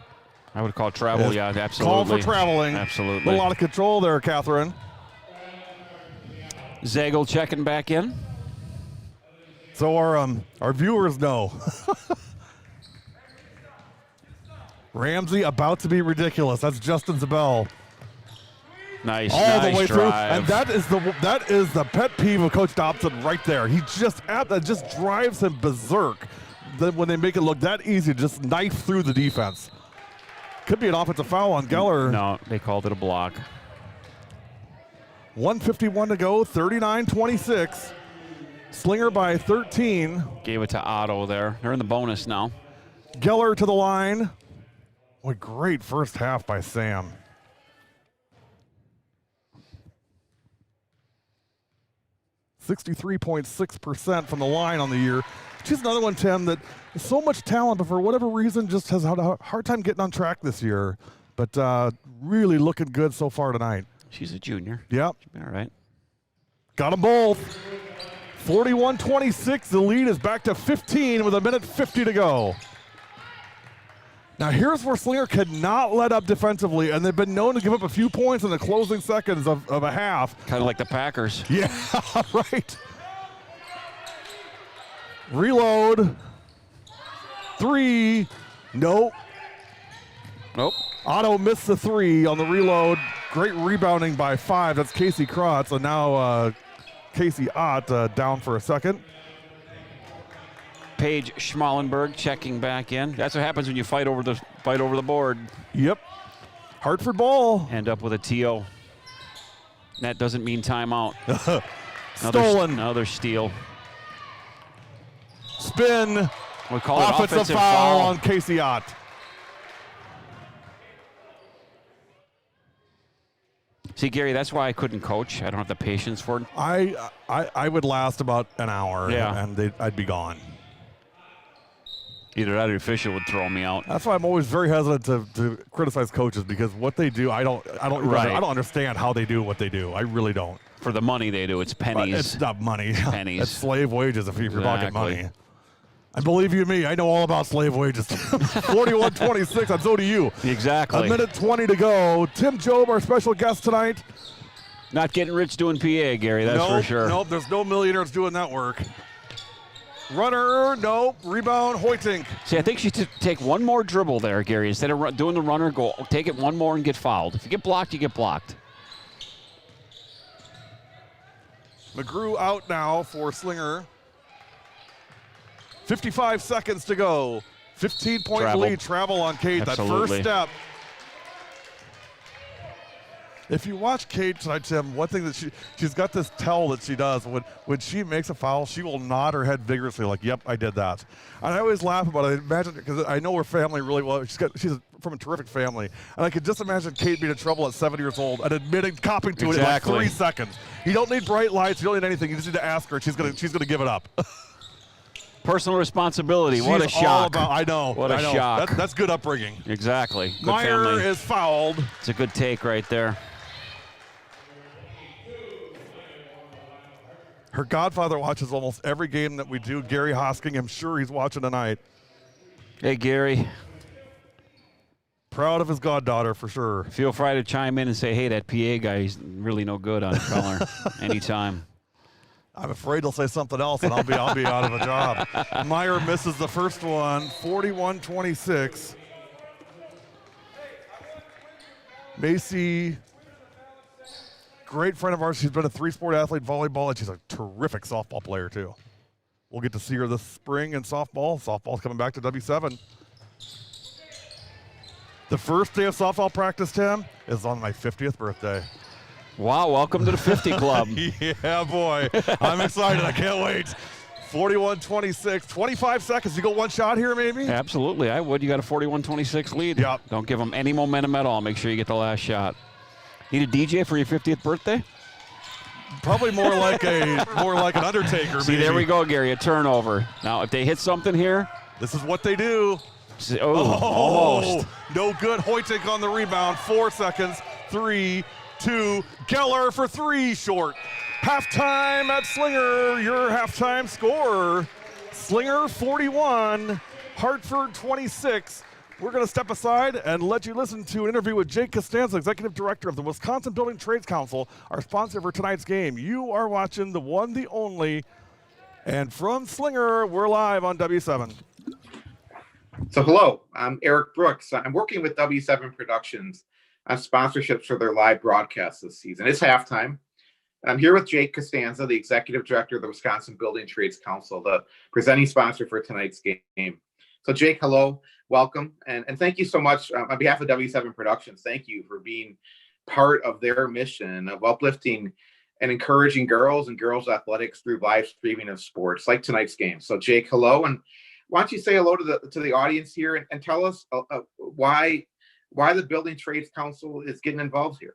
I would call travel, yeah, absolutely. Call for traveling. Absolutely. A lot of control there, Catherine. Zagel checking back in. So our viewers know. Ramsey about to be ridiculous. That's Justin Zabel. Nice, all nice the way drive. through, and that is the pet peeve of Coach Dobson right there. He just drives him berserk. when they make it look that easy to just knife through the defense. Could be an offensive foul on Geller. No, they called it a block. 1:51 to go, 39-26. Slinger by 13. Gave it to Otto there. They're in the bonus now. Geller to the line. Boy, great first half by Sam. .6% from the line on the year. She's another one, Tim, that has so much talent, but for whatever reason just has had a hard time getting on track this year. But really looking good so far tonight. She's a junior. Yep. All right. Got them both. 41-26. The lead is back to 15 with 1:50 to go. Now here's where Slinger could not let up defensively, and they've been known to give up a few points in the closing seconds of a half. Kind of like the Packers. Yeah, right. Reload. 3. Nope. Nope. Otto missed the 3 on the reload. Great rebounding by 5. That's Casey Krotz. And now Casey Ott down for a second. Paige Schmallenberg checking back in. That's what happens when you fight over the board. Yep. Hartford ball. End up with a TO. That doesn't mean timeout. Stolen. Another steal. Spin. We call it offensive foul on Casey Ott. See, Gary, that's why I couldn't coach. I don't have the patience for it. I would last about an hour, and I'd be gone. Either that or the official would throw me out. That's why I'm always very hesitant to criticize coaches, because what they do, I don't understand how they do what they do. I really don't. For the money they do, it's pennies. But it's not money. Pennies. It's slave wages if you're talking money. And believe you me, I know all about slave wages. 41-26, and so do you. Exactly. 1:20 to go. Tim Job, our special guest tonight. Not getting rich doing PA, Gary, that's for sure. Nope, there's no millionaires doing that work. Runner, nope. Rebound, Hoytink. See, I think she should take one more dribble there, Gary. Instead of doing the runner, go take it one more and get fouled. If you get blocked, you get blocked. McGrew out now for Slinger. 55 seconds to go. 15-point lead. Travel on Kate. Absolutely. That first step. If you watch Kate tonight, Tim, one thing that she's got this tell that she does. When she makes a foul, she will nod her head vigorously like, yep, I did that. And I always laugh about it. I imagine, because I know her family really well. She's from a terrific family. And I could just imagine Kate being in trouble at 7 years old and copping to it in like 3 seconds. You don't need bright lights. You don't need anything. You just need to ask her, and she's gonna give it up. Personal responsibility. What a shock. I know. What a shock. That's good upbringing. Exactly. Good Meyer family. is fouled. It's a good take right there. Her godfather watches almost every game that we do. Gary Hosking, I'm sure he's watching tonight. Hey, Gary. Proud of his goddaughter for sure. Feel free to chime in and say, hey, that PA guy's really no good on color anytime. I'm afraid he'll say something else, and I'll be out of a job. Meyer misses the first one, 41-26. Macy, great friend of ours. She's been a 3-sport athlete, volleyball, and she's a terrific softball player too. We'll get to see her this spring in softball. Softball's coming back to W7. The first day of softball practice, Tim, is on my 50th birthday. Wow, welcome to the 50 Club. Yeah, boy. I'm excited. I can't wait. 41-26, 25 seconds. You go one shot here, maybe? Absolutely, I would. You got a 41-26 lead. Yep. Don't give them any momentum at all. Make sure you get the last shot. Need a DJ for your 50th birthday? Probably more like an Undertaker. See, maybe. there we go, Gary. A turnover. Now, if they hit something here, this is what they do. Almost. No good. Hoytink on the rebound. 4 seconds. 3, 2. Geller for 3, short. Halftime at Slinger. Your halftime score. Slinger 41, Hartford 26. We're going to step aside and let you listen to an interview with Jake Costanza, Executive Director of the Wisconsin Building Trades Council, our sponsor for tonight's game. You are watching the one, the only, and from Slinger, we're live on W7. So hello, I'm Eric Brooks. I'm working with W7 Productions on sponsorships for their live broadcast this season. It's halftime, I'm here with Jake Costanza, the Executive Director of the Wisconsin Building Trades Council, the presenting sponsor for tonight's game. So Jake, hello, welcome, and thank you so much on behalf of W7 Productions. Thank you for being part of their mission of uplifting and encouraging girls and girls athletics through live streaming of sports like tonight's game. So Jake, hello, and why don't you say hello to the audience here and tell us why the Building Trades Council is getting involved here.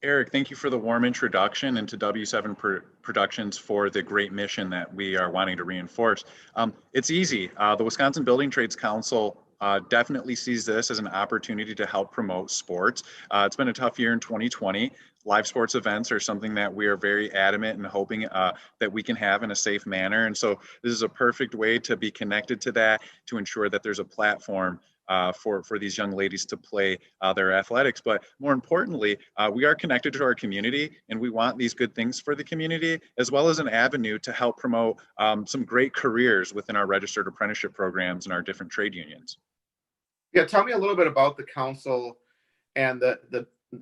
Eric, thank you for the warm introduction, and to W7 Productions for the great mission that we are wanting to reinforce. It's easy. The Wisconsin Building Trades Council definitely sees this as an opportunity to help promote sports. It's been a tough year in 2020. Live sports events are something that we are very adamant and hoping that we can have in a safe manner. And so this is a perfect way to be connected to that, to ensure that there's a platform for these young ladies to play their athletics. But more importantly, we are connected to our community, and we want these good things for the community, as well as an avenue to help promote some great careers within our registered apprenticeship programs and our different trade unions. Yeah, tell me a little bit about the council and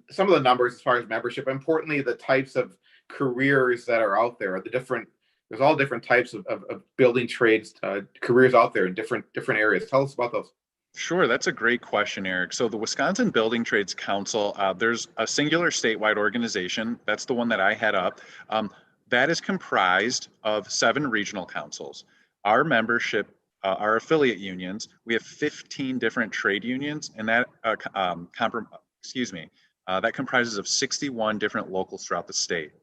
some of the numbers as far as membership. Importantly, the types of careers that are out there. There's all different types of building trades careers out there in different areas. Tell us about those. Sure, that's a great question, Eric. So the Wisconsin Building Trades Council, there's a singular statewide organization. That's the one that I head up. That is comprised of 7 regional councils. Our membership, our affiliate unions, we have 15 different trade unions, and that that comprises of 61 different locals throughout the state.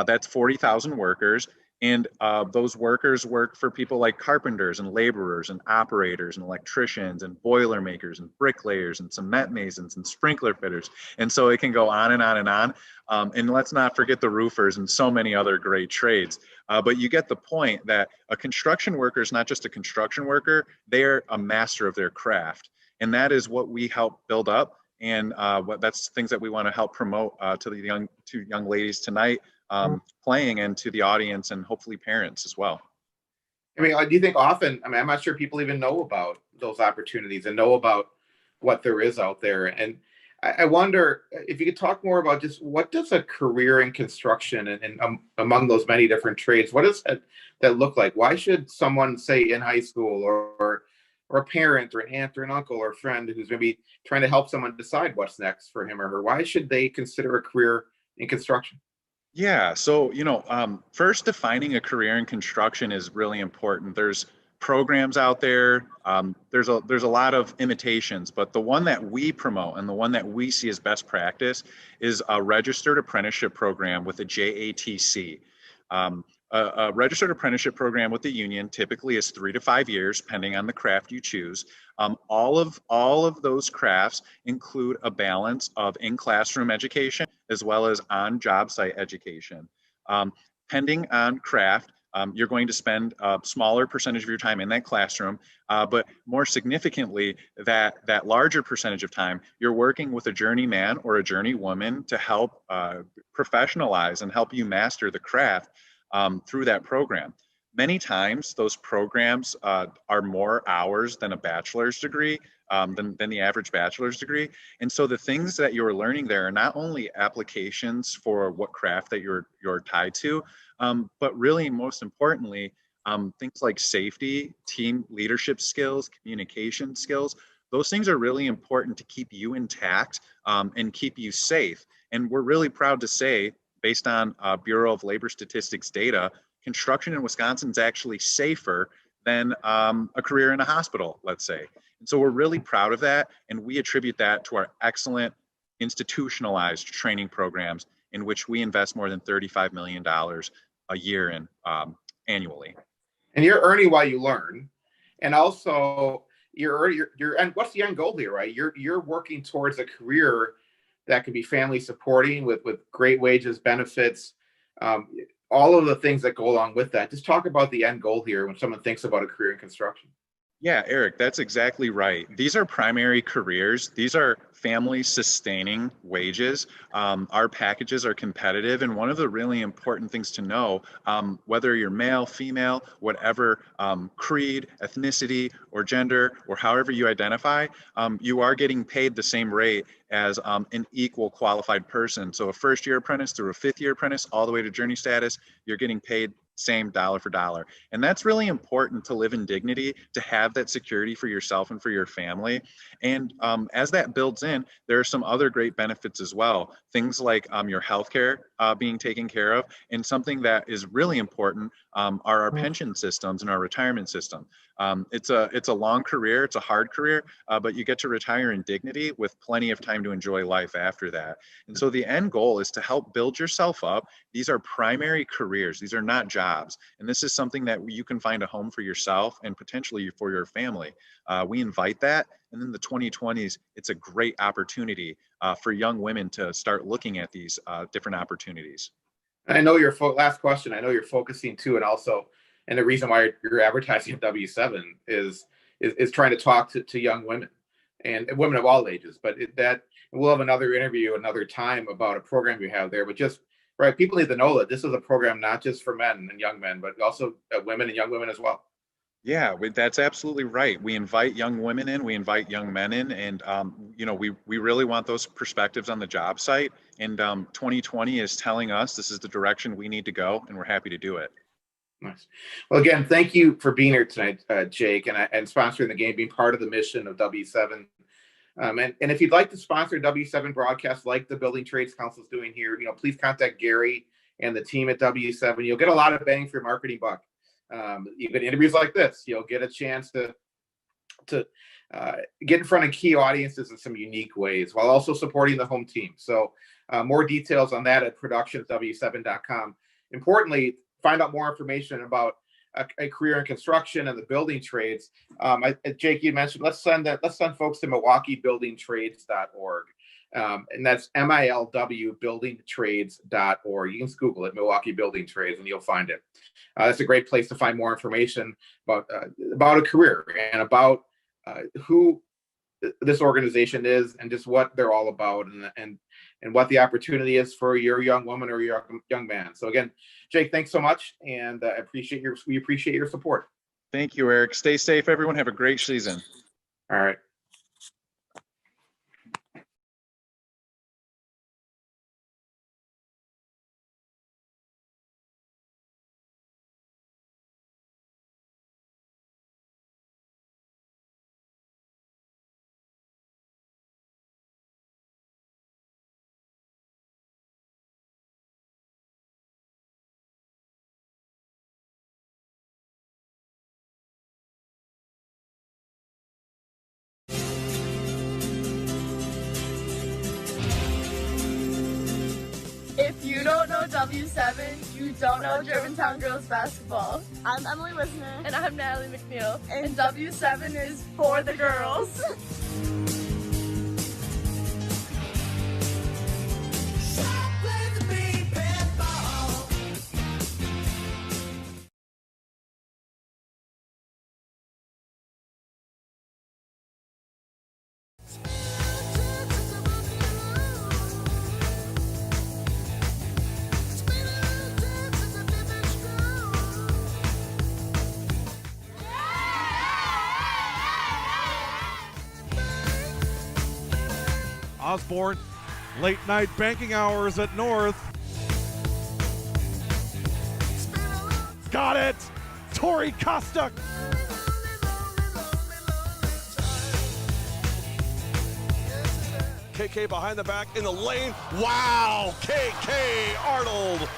That's 40,000 workers. And those workers work for people like carpenters and laborers and operators and electricians and boiler makers and bricklayers and cement masons and sprinkler fitters. And so it can go on and on and on. And let's not forget the roofers and so many other great trades. But you get the point that a construction worker is not just a construction worker, they're a master of their craft. And that is what we help build up. And that's things that we want to help promote to the young ladies tonight. Playing, and to the audience and hopefully parents as well. I mean, do you think often, I'm not sure people even know about those opportunities and know about what there is out there. And I wonder if you could talk more about just what does a career in construction and among those many different trades, what does that look like? Why should someone, say in high school or a parent or an aunt or an uncle or a friend who's maybe trying to help someone decide what's next for him or her, why should they consider a career in construction? Yeah, so, first defining a career in construction is really important. There's programs out there. There's a lot of imitations, but the one that we promote and the one that we see as best practice is a registered apprenticeship program with a JATC. A registered apprenticeship program with the union typically is 3 to 5 years, depending on the craft you choose. All of those crafts include a balance of in-classroom education as well as on-job site education. Depending on craft, you're going to spend a smaller percentage of your time in that classroom, but more significantly, that larger percentage of time, you're working with a journeyman or a journeywoman to help professionalize and help you master the craft through that program. Many times those programs are more hours than a bachelor's degree, than the average bachelor's degree. And so the things that you're learning there are not only applications for what craft that you're tied to, but really most importantly, things like safety, team leadership skills, communication skills. Those things are really important to keep you intact and keep you safe. And we're really proud to say, based on Bureau of Labor Statistics data, construction in Wisconsin is actually safer than a career in a hospital, let's say. And so we're really proud of that, and we attribute that to our excellent institutionalized training programs in which we invest more than $35 million a year in annually. And you're earning while you learn, and also you're and what's the end goal here, right? You're working towards a career that can be family supporting with great wages, benefits, all of the things that go along with that. Just talk about the end goal here when someone thinks about a career in construction. Yeah, Eric, that's exactly right. These are primary careers. These are family sustaining wages. Our packages are competitive. And one of the really important things to know, whether you're male, female, whatever creed, ethnicity, or gender, or however you identify, you are getting paid the same rate as an equal qualified person. So a first year apprentice through a fifth year apprentice, all the way to journey status, you're getting paid same dollar for dollar. And that's really important to live in dignity, to have that security for yourself and for your family. And as that builds in, there are some other great benefits as well. Things like your healthcare being taken care of, and something that is really important are our pension systems and our retirement system. It's a long career, it's a hard career, but you get to retire in dignity with plenty of time to enjoy life after that. And so the end goal is to help build yourself up. These are primary careers, these are not jobs. And this is something that you can find a home for yourself and potentially for your family. We invite that. And in the 2020s, it's a great opportunity for young women to start looking at these different opportunities. I know your last question. I know you're focusing too, and also, and the reason why you're advertising at W7 is trying to talk to young women and women of all ages. But we'll have another interview another time about a program you have there. But just right, people need to know that this is a program not just for men and young men, but also women and young women as well. Yeah, that's absolutely right. We invite young women in, we invite young men in, and we really want those perspectives on the job site. And 2020 is telling us this is the direction we need to go, and we're happy to do it. Nice. Well, again, thank you for being here tonight, Jake, and sponsoring the game, being part of the mission of W7. And if you'd like to sponsor W7 broadcasts like the Building Trades Council is doing here, please contact Gary and the team at W7. You'll get a lot of bang for your marketing buck. Even interviews like this, you'll get a chance to get in front of key audiences in some unique ways while also supporting the home team. So more details on that at productionsw7.com. Importantly, find out more information about a career in construction and the building trades. Jake, you mentioned let's send folks to MilwaukeeBuildingTrades.org. And that's MILW buildingtrades.org. You can Google it, Milwaukee Building Trades, and you'll find it. That's a great place to find more information about a career and about who this organization is and just what they're all about and what the opportunity is for your young woman or your young man. So again, Jake, thanks so much, and we appreciate your support. Thank you, Eric. Stay safe, everyone. Have a great season. All right. If you don't know W7, you don't know Germantown girls basketball. I'm Emily Wisner. And I'm Natalie McNeil. And W7 is for the girls. Osborne, late night banking hours at North. Got it! Tori Costa. KK behind the back in the lane. Wow! KK Arnold.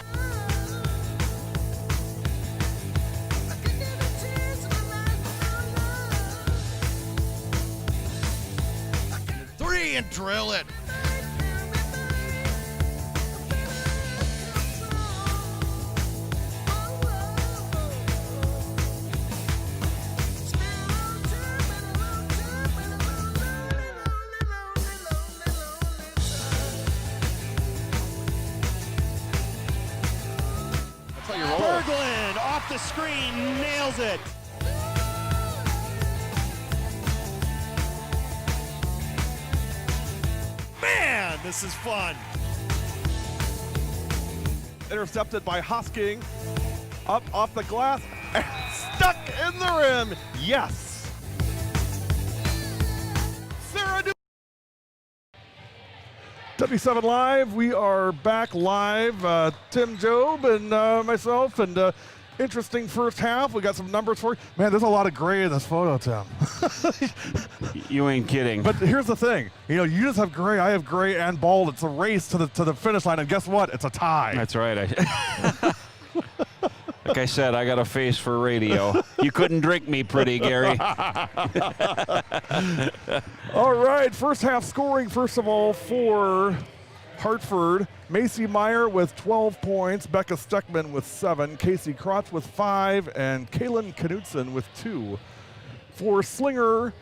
Three and drill it. Berglund off the screen, nails it. on. This is fun. Intercepted by Hosking. Up off the glass and stuck in the rim. Yes. Sarah W7 Live. We are back live. Tim Job and myself, and interesting first half. We got some numbers for you. Man, there's a lot of gray in this photo, Tim. You ain't kidding. But here's the thing. You just have gray. I have gray and bald. It's a race to the finish line, and guess what? It's a tie. That's right. Like I said, I got a face for radio. You couldn't drink me pretty, Gary. All right, first half scoring, first of all, for Hartford. Macy Meyer with 12 points, Becca Steckman with 7, Casey Krotz with 5, and Kaylin Knutson with 2. For Slinger,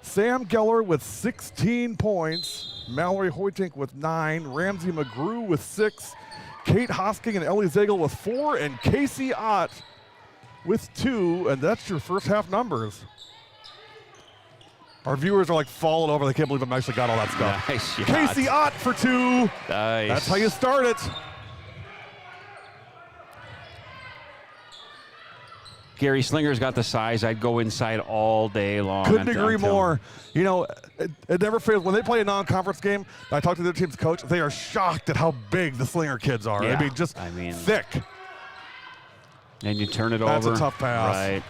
Sam Geller with 16 points, Mallory Hoytink with 9, Ramsey McGrew with 6, Kate Hosking and Ellie Zagel with 4, and Casey Ott with 2, and that's your first half numbers. Our viewers are like falling over. They can't believe I actually got all that stuff. Nice shot. Casey Ott for 2. Nice. That's how you start it. Gary, Slinger's got the size. I'd go inside all day long. Couldn't agree more. It never fails. When they play a non-conference game, I talk to their team's coach, they are shocked at how big the Slinger kids are. Yeah. I mean, thick. And you turn it over. That's a tough pass. Right.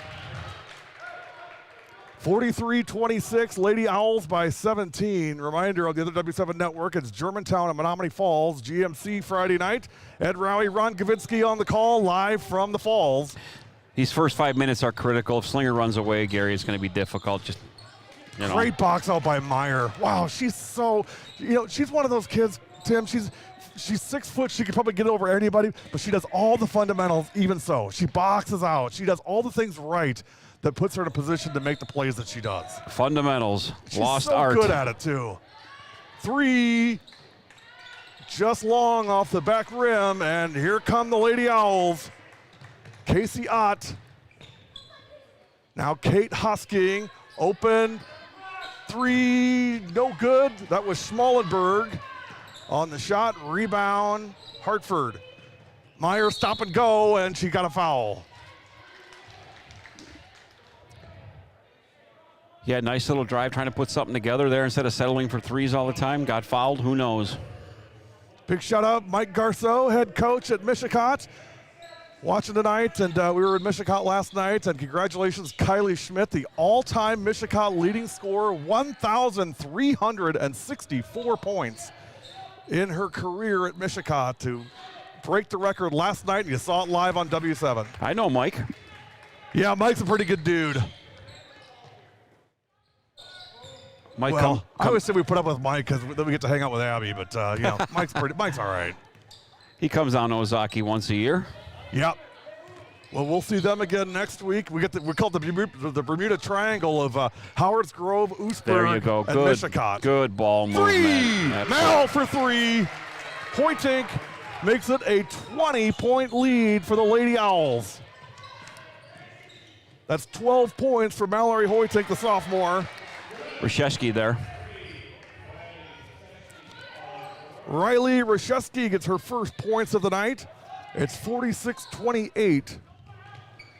43-26, Lady Owls by 17. Reminder of the other W7 network, it's Germantown and Menominee Falls, GMC Friday night. Ed Rowie, Ron Gavitsky on the call, live from the Falls. These first 5 minutes are critical. If Slinger runs away, Gary, it's going to be difficult. Just, Great box out by Meyer. Wow, she's so, she's one of those kids, Tim, she's 6 foot. She could probably get over anybody, but she does all the fundamentals even so. She boxes out. She does all the things right that puts her in a position to make the plays that she does. Fundamentals. She's Lost so art. Good at it, too. 3, just long off the back rim, and here come the Lady Owls. Casey Ott. Now Kate Hosking, open 3, no good. That was Schmallenberg on the shot, rebound, Hartford. Meyer stop and go, and she got a foul. Yeah, nice little drive, trying to put something together there instead of settling for threes all the time. Got fouled, who knows? Big shout out, Mike Garceau, head coach at Mishicot, watching tonight, and we were in Mishicot last night, and congratulations, Kylie Schmidt, the all-time Mishicot leading scorer, 1,364 points in her career at Mishicot to break the record last night, and you saw it live on W7. I know Mike. Yeah, Mike's a pretty good dude. Mike, well, I always say we put up with Mike because then we get to hang out with Abby, but Mike's all right. He comes down to Ozaki once a year. Yep. Well, we'll see them again next week. We call it the Bermuda Triangle of Howards Grove, Oostburg, there you go. and Mishicot. Good ball movement. 3! Mal for 3. Hoytink makes it a 20-point lead for the Lady Owls. That's 12 points for Mallory Hoytink, the sophomore. Rashevsky there. Riley Rashevsky gets her first points of the night. It's 46-28.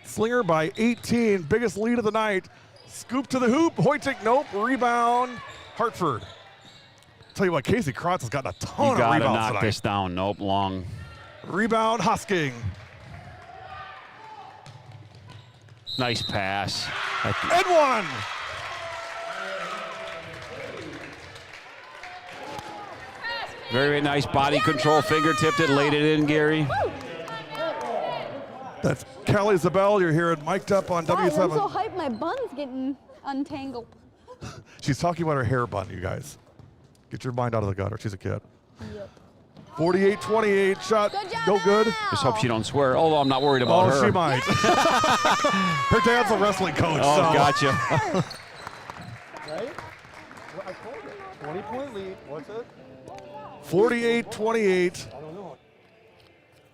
Slinger by 18, biggest lead of the night. Scoop to the hoop, Hoytink, nope, rebound, Hartford. Tell you what, Casey Krotz has gotten a ton of rebounds tonight. You gotta knock this down, nope, long. Rebound, Hosking. Nice pass. And one. Very nice body control, fingertipped it, laid it in, Gary. That's Kelly Zabel. You're here at Mic'd Up on W7. I'm so hyped, my bun's getting untangled. She's talking about her hair bun, you guys. Get your mind out of the gutter. She's a kid. Yep. 48-28 shot, good job, no good. Just hope she don't swear. Although I'm not worried about her. Oh, she might. Her dad's a wrestling coach. Oh, so. Gotcha. Right? Well, I told her. 20-point lead. What's it? 48-28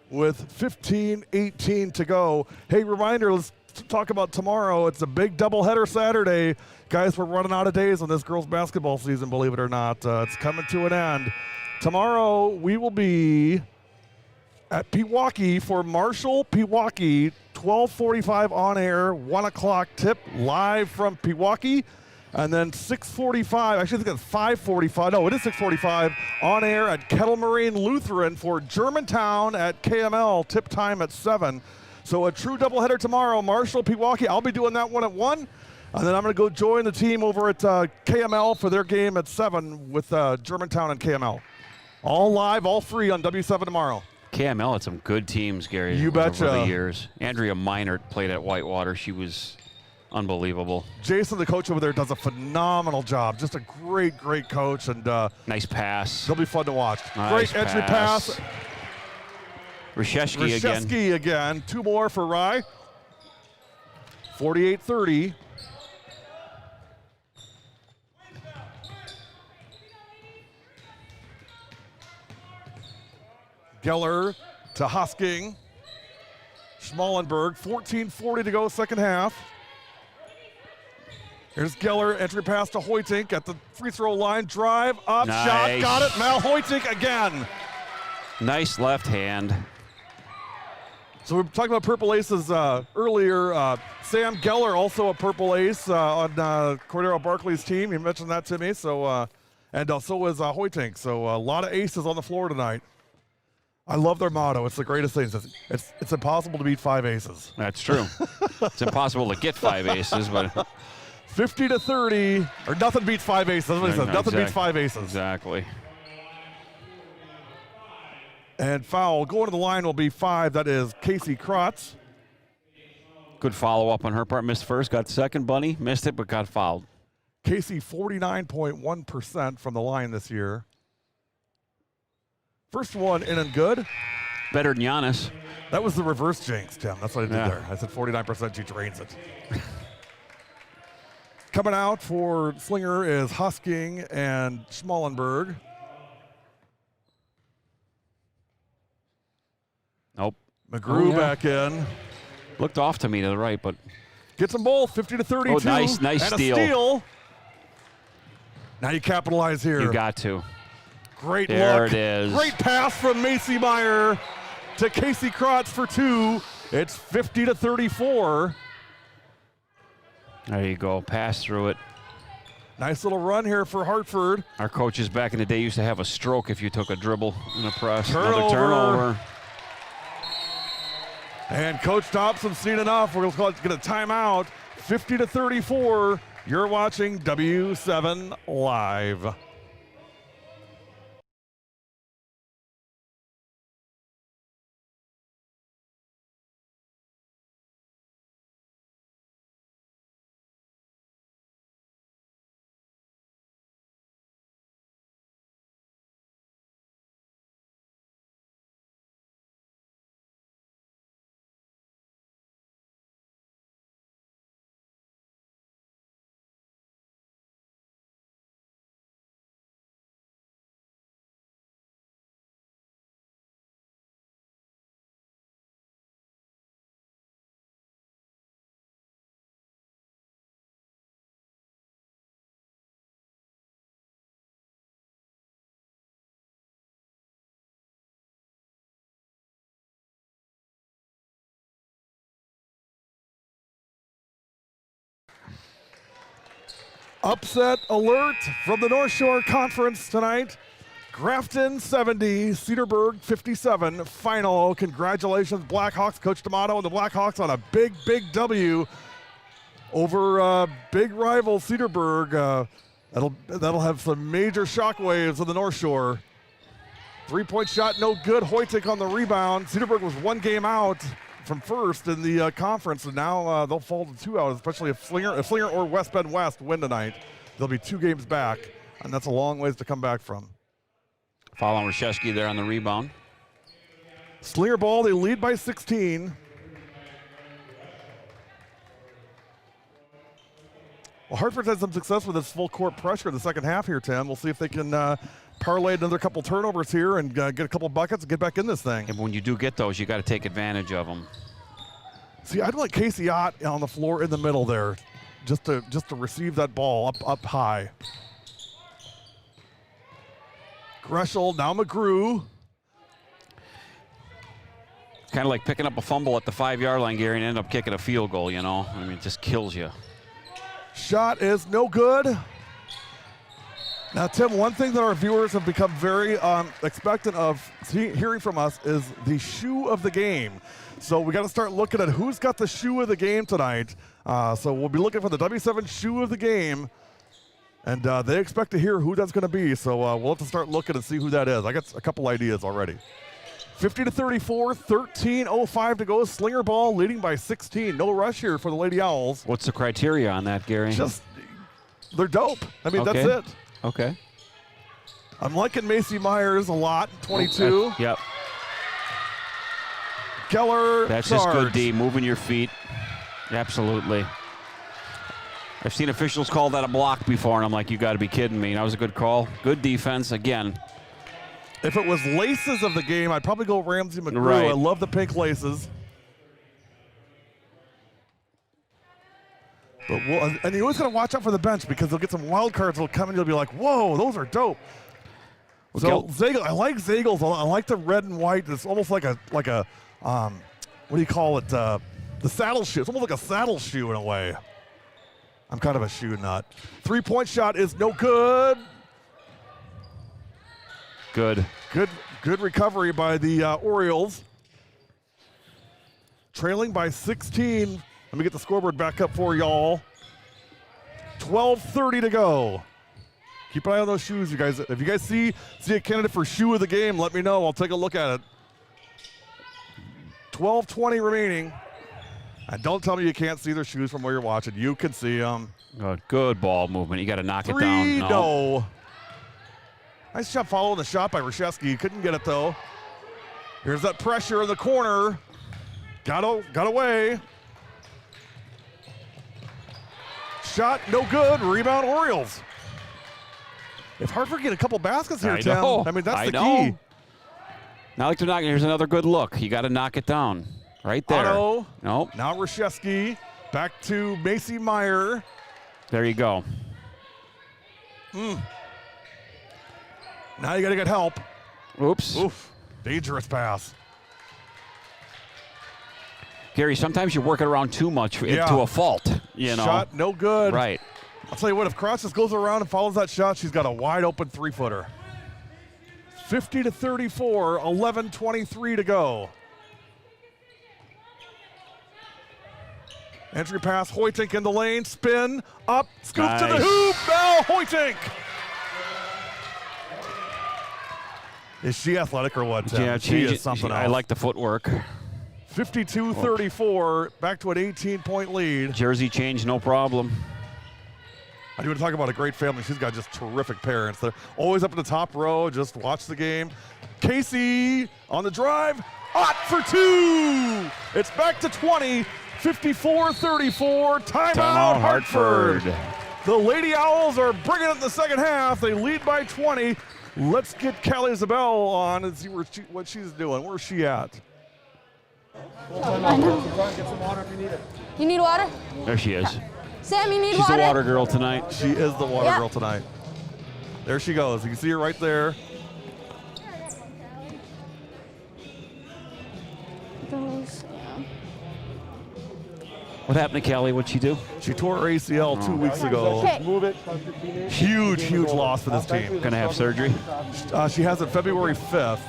with 15-18 to go. Hey, reminder, let's talk about tomorrow. It's a big doubleheader Saturday. Guys, we're running out of days on this girls basketball season, believe it or not. It's coming to an end. Tomorrow we will be at Pewaukee for Marshall Pewaukee, 12:45 on air, 1 o'clock tip live from Pewaukee. And then 6:45, actually I think it's 5:45, no, it is 6:45 on air at Kettle Moraine Lutheran for Germantown at KML, tip time at 7. So a true doubleheader tomorrow, Marshall, Pewaukee. I'll be doing that one at 1. And then I'm going to go join the team over at KML for their game at 7 with Germantown and KML. All live, all free on W7 tomorrow. KML had some good teams, Gary. You betcha. Over the years. Andrea Minert played at Whitewater. She was unbelievable. Jason, the coach over there, does a phenomenal job. Just a great, great coach. And nice pass. They'll be fun to watch. Nice great entry pass. Reshevsky again. 2 more for Rye. 48-30. Geller to Hosking. Schmallenberg, 14:40 to go, second half. Here's Geller, entry pass to Hoytink at the free throw line. Drive, up, shot, got it. Mal Hoytink again. Nice left hand. So we were talking about Purple Aces earlier. Sam Geller, also a Purple Ace on Cordero Barkley's team. He mentioned that to me. So, and so is Hoytink. So a lot of aces on the floor tonight. I love their motto. It's the greatest thing. It's impossible to beat 5 aces. That's true. It's impossible to get 5 aces, but 50-30, or nothing beats 5 aces. That's what he says. Nothing beats 5 aces. Exactly. And foul going to the line will be 5. That is Casey Krotz. Good follow up on her part. Missed first, got second. Bunny missed it, but got fouled. Casey 49.1% from the line this year. First one in and good. Better than Giannis. That was the reverse jinx, Tim. That's what I did there. I said 49%, she drains it. Coming out for Slinger is Hosking and Schmallenberg. Nope. McGrew back in. Looked off to me to the right, but gets them both, 50-32. Oh, nice and steal. A steal. Now you capitalize here. You got to. Great there look. It is. Great pass from Macy Meyer to Casey Krotz for 2. It's 50-34. There you go. Pass through it. Nice little run here for Hartford. Our coaches back in the day used to have a stroke if you took a dribble in a press. Turnover. Another turnover. And Coach Thompson's seen enough. We're going to get a timeout. 50-34. You're watching W7 Live. Upset alert from the North Shore Conference tonight. Grafton 70, Cedarburg 57. Final. Congratulations, Blackhawks. Coach D'Amato and the Blackhawks on a big, big W over big rival Cedarburg. That'll have some major shockwaves on the North Shore. 3-point shot, no good. Hoytink on the rebound. Cedarburg was 1 game out from first in the conference, and now they'll fall to 2 out, especially if Slinger or West Bend West win tonight. They'll be 2 games back, and that's a long ways to come back from. Foul on Reshevsky there on the rebound. Slinger ball, they lead by 16. Well, Hartford's had some success with this full court pressure in the second half here, Tim. We'll see if they can parlay another couple turnovers here and get a couple buckets and get back in this thing. And when you do get those, you got to take advantage of them. See, I'd like Casey Ott on the floor in the middle there, just to receive that ball up high. Greshel, now McGrew. It's kind of like picking up a fumble at the 5-yard line, Gary, and end up kicking a field goal, you know? I mean, it just kills you. Shot is no good. Now, Tim, one thing that our viewers have become very expectant of hearing from us is the shoe of the game. So we got to start looking at who's got the shoe of the game tonight. So we'll be looking for the W7 shoe of the game. And they expect to hear who that's going to be. So we'll have to start looking and see who that is. I got a couple ideas already. 50-34, 13:05 to go. Slinger ball leading by 16. No rush here for the Lady Owls. What's the criteria on that, Gary? Just, they're dope. I mean, Okay. that's it. Okay. I'm liking Macy Myers a lot, 22. Yep. Keller That's charge. just good D, moving your feet. Absolutely. I've seen officials call that a block before, and I'm like, you got to be kidding me. That was a good call. Good defense again. If it was laces of the game, I'd probably go Ramsey McGrew. Right. I love the pink laces. But and you always got to watch out for the bench because they'll get some wild cards that'll come and you'll be like, whoa, those are dope. So Zagel, I like Zagels. I like the red and white. It's almost like a what do you call it? The saddle shoe. It's almost like a saddle shoe in a way. I'm kind of a shoe nut. 3-point shot is no good. Good. Good recovery by the Orioles. Trailing by 16. Let me get the scoreboard back up for y'all. 12:30 to go. Keep an eye on those shoes, you guys. If you guys see a candidate for shoe of the game, let me know. I'll take a look at it. 12:20 remaining. And don't tell me you can't see their shoes from where you're watching. You can see them. Good ball movement. You got to knock it 3, down. no. Nice shot following the shot by Rashevsky. Couldn't get it, though. Here's that pressure in the corner. Got away. Shot, no good. Rebound, Orioles. If Hartford get a couple baskets here, Tim, I mean, that's the key. Now like they're knocking. Here's another good look. You got to knock it down. Right there. Otto. Nope. Now Rashevsky. Back to Macy Meyer. There you go. Now you got to get help. Oops. Oof. Dangerous pass. Gary, sometimes you work it around too much to a fault. You know. Shot no good. Right. I'll tell you what, if Cross just goes around and follows that shot, she's got a wide open 3-footer. 50-34, 11:23 to go. Entry pass, Hoytink in the lane, spin, up, scoop to the hoop, Bell Hoytink. Is she athletic or what, Tim? Yeah, she is something else. I like the footwork. 52-34, back to an 18-point lead. Jersey change, no problem. I do want to talk about a great family. She's got just terrific parents. They're always up in the top row, just watch the game. Casey on the drive, Ott for 2. It's back to 20, 54-34, timeout Hartford. The Lady Owls are bringing it in the second half. They lead by 20. Let's get Callie Zabel on and see what she's doing. Where's she at? Get some water if you need it. You need water? There she is. Sam, you need She's water? the water girl tonight. She is the water girl tonight. There she goes. You can see her right there. What happened to Callie? What'd she do? She tore her ACL 2 weeks ago. Huge loss for this team. Gonna have surgery? She has it February 5th.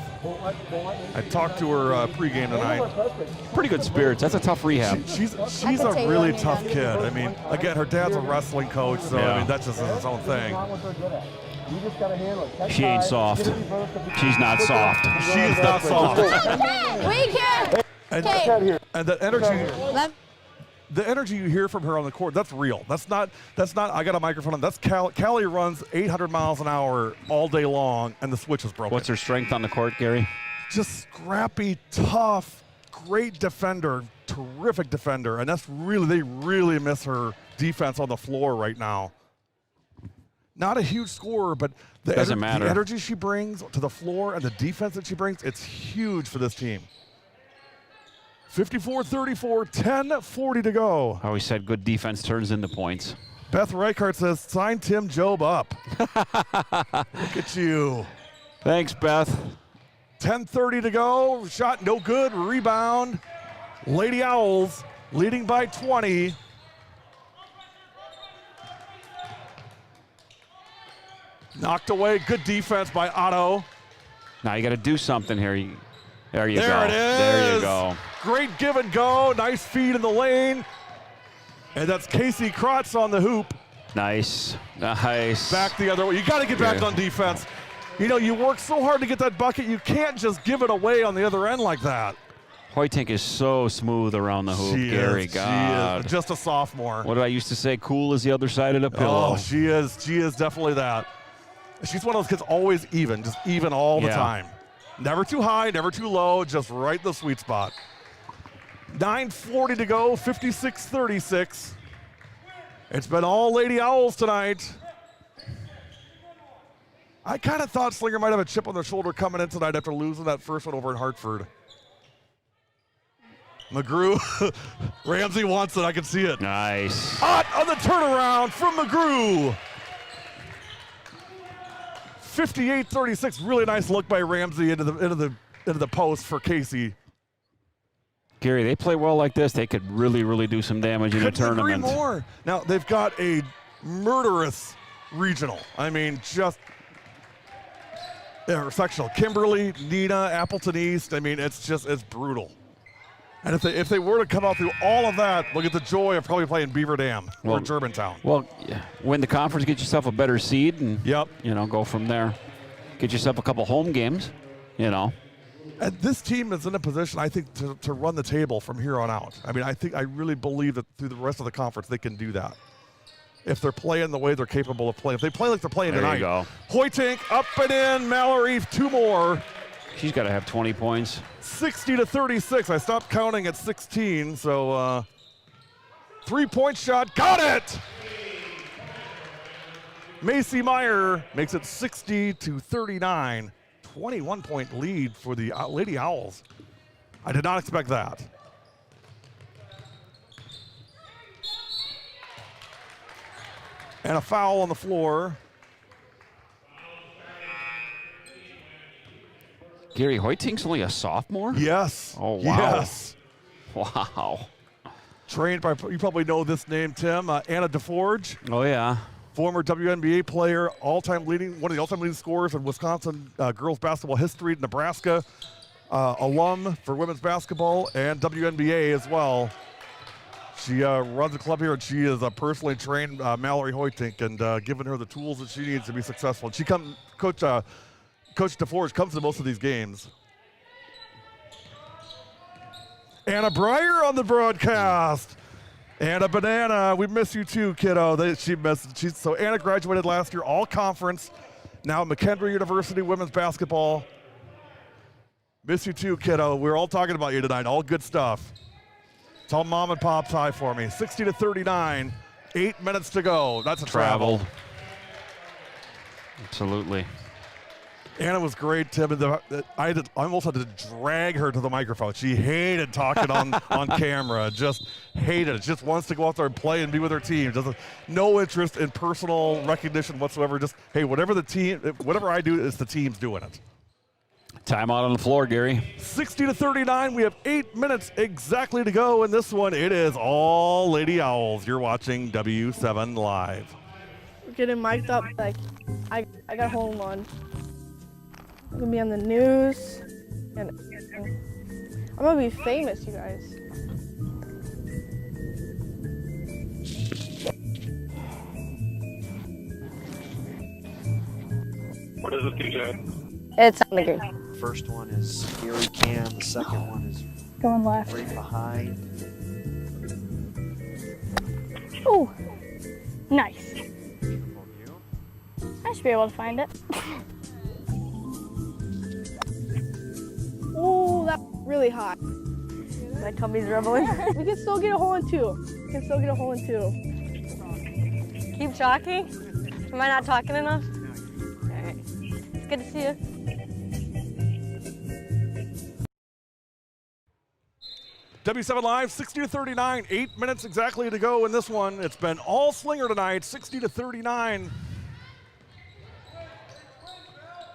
I talked to her pregame tonight. Pretty good spirits. That's a tough rehab. She's a really tough kid. I mean, again, her dad's a wrestling coach, so I mean, that's just its own thing. She ain't soft. She's not soft. She is not soft. We can. And the energy. The energy you hear from her on the court, that's real. That's not, I got a microphone on. That's Callie runs 800 miles an hour all day long, and the switch is broken. What's her strength on the court, Gary? Just scrappy, tough, great defender, terrific defender. And they really miss her defense on the floor right now. Not a huge scorer, but the energy she brings to the floor and the defense that she brings, it's huge for this team. 54-34, 10:40 to go. I always said good defense turns into points. Beth Reichart says, sign Tim Job up. Look at you. Thanks, Beth. 10:30 to go. Shot no good. Rebound. Lady Owls leading by 20. Knocked away. Good defense by Otto. Now you got to do something here. There you go. There it is. There you go. Great give and go. Nice feed in the lane. And that's Casey Krotz on the hoop. Nice. Nice. Back the other way. You got to get back on defense. You know, you work so hard to get that bucket, you can't just give it away on the other end like that. Hoytink is so smooth around the hoop, Gary. God. She is just a sophomore. What did I used to say? Cool is the other side of the pillow. Oh, she is. She is definitely that. She's one of those kids always even, just even all the time. Never too high, never too low, just right in the sweet spot. 9:40 to go, 56-36. It's been all Lady Owls tonight. I kind of thought Slinger might have a chip on their shoulder coming in tonight after losing that first one over in Hartford. McGrew, Ramsey wants it, I can see it. Nice. Hot on the turnaround from McGrew. 58-36, really nice look by Ramsey into the post for Casey. Gary, they play well like this, they could really, really do some damage in the tournament. Agree more. Now, they've got a murderous regional. I mean, just sectional. Kimberly, Nina, Appleton East. I mean, it's brutal. And if they were to come out through all of that, look at the joy of probably playing Beaver Dam or Germantown. Well, win the conference, get yourself a better seed, and go from there. Get yourself a couple home games, And this team is in a position, I think, to run the table from here on out. I mean, I really believe that through the rest of the conference they can do that. If they're playing the way they're capable of playing. If they play like they're playing tonight. There you go. Hoytink up and in. Mallory, 2 more. She's got to have 20 points. 60-36. I stopped counting at 16, so 3-point shot. Got it! Macy Meyer makes it 60-39. 21-point lead for the Lady Owls. I did not expect that. And a foul on the floor. Gary, Hoytink's only a sophomore? Yes. Oh, wow. Yes. Wow. Trained by, you probably know this name, Tim, Anna DeForge. Oh, yeah. Former WNBA player, one of the all-time leading scorers in Wisconsin girls basketball history, Nebraska alum for women's basketball and WNBA as well. She runs a club here, and she is personally trained Mallory Hoytink and given her the tools that she needs to be successful. And she Coach DeForge comes to most of these games. Anna Breyer on the broadcast. Anna Banana, we miss you too, kiddo. So Anna graduated last year, all conference. Now McKendree University women's basketball. Miss you too, kiddo. We're all talking about you tonight. All good stuff. Tell Mom and Pop's hi for me. 60-39, 8 minutes to go. That's a travel. Absolutely. Anna was great, Tim. I almost had to drag her to the microphone. She hated talking on camera. Just hated it. Just wants to go out there and play and be with her team. No interest in personal recognition whatsoever. Just, hey, whatever I do, is the team's doing it. Timeout on the floor, Gary. 60-39. We have 8 minutes exactly to go in this one. It is all Lady Owls. You're watching W7 Live. We're getting mic'd up. Like, I got home on. I'm gonna be on the news, and I'm gonna be famous, you guys. What is it, TJ? It's on the green. First one is Gary Cam. The second one is going left. Right behind. Oh, nice. I should be able to find it. Oh, that's really hot. My tummy's rumbling. We can still get a hole in 2. Keep talking? Am I not talking enough? All right. It's good to see you. W7 Live, 60-39, 8 minutes exactly to go in this one. It's been all Slinger tonight, 60-39.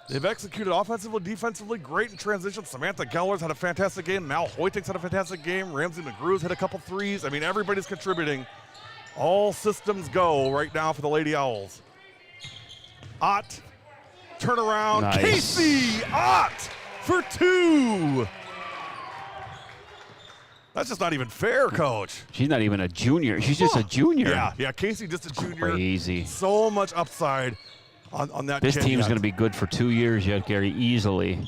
They've executed offensively, defensively, great in transition. Samantha Geller's had a fantastic game. Mal Hoyting's had a fantastic game. Ramsey McGrew's hit a couple threes. I mean, everybody's contributing. All systems go right now for the Lady Owls. Ott, turnaround. Nice. Casey Ott for 2. That's just not even fair, Coach. She's not even a junior. She's just a junior. Yeah, Casey just a junior. Crazy. So much upside on that This kid team's yet. going to be good for 2 years yet, Gary, easily.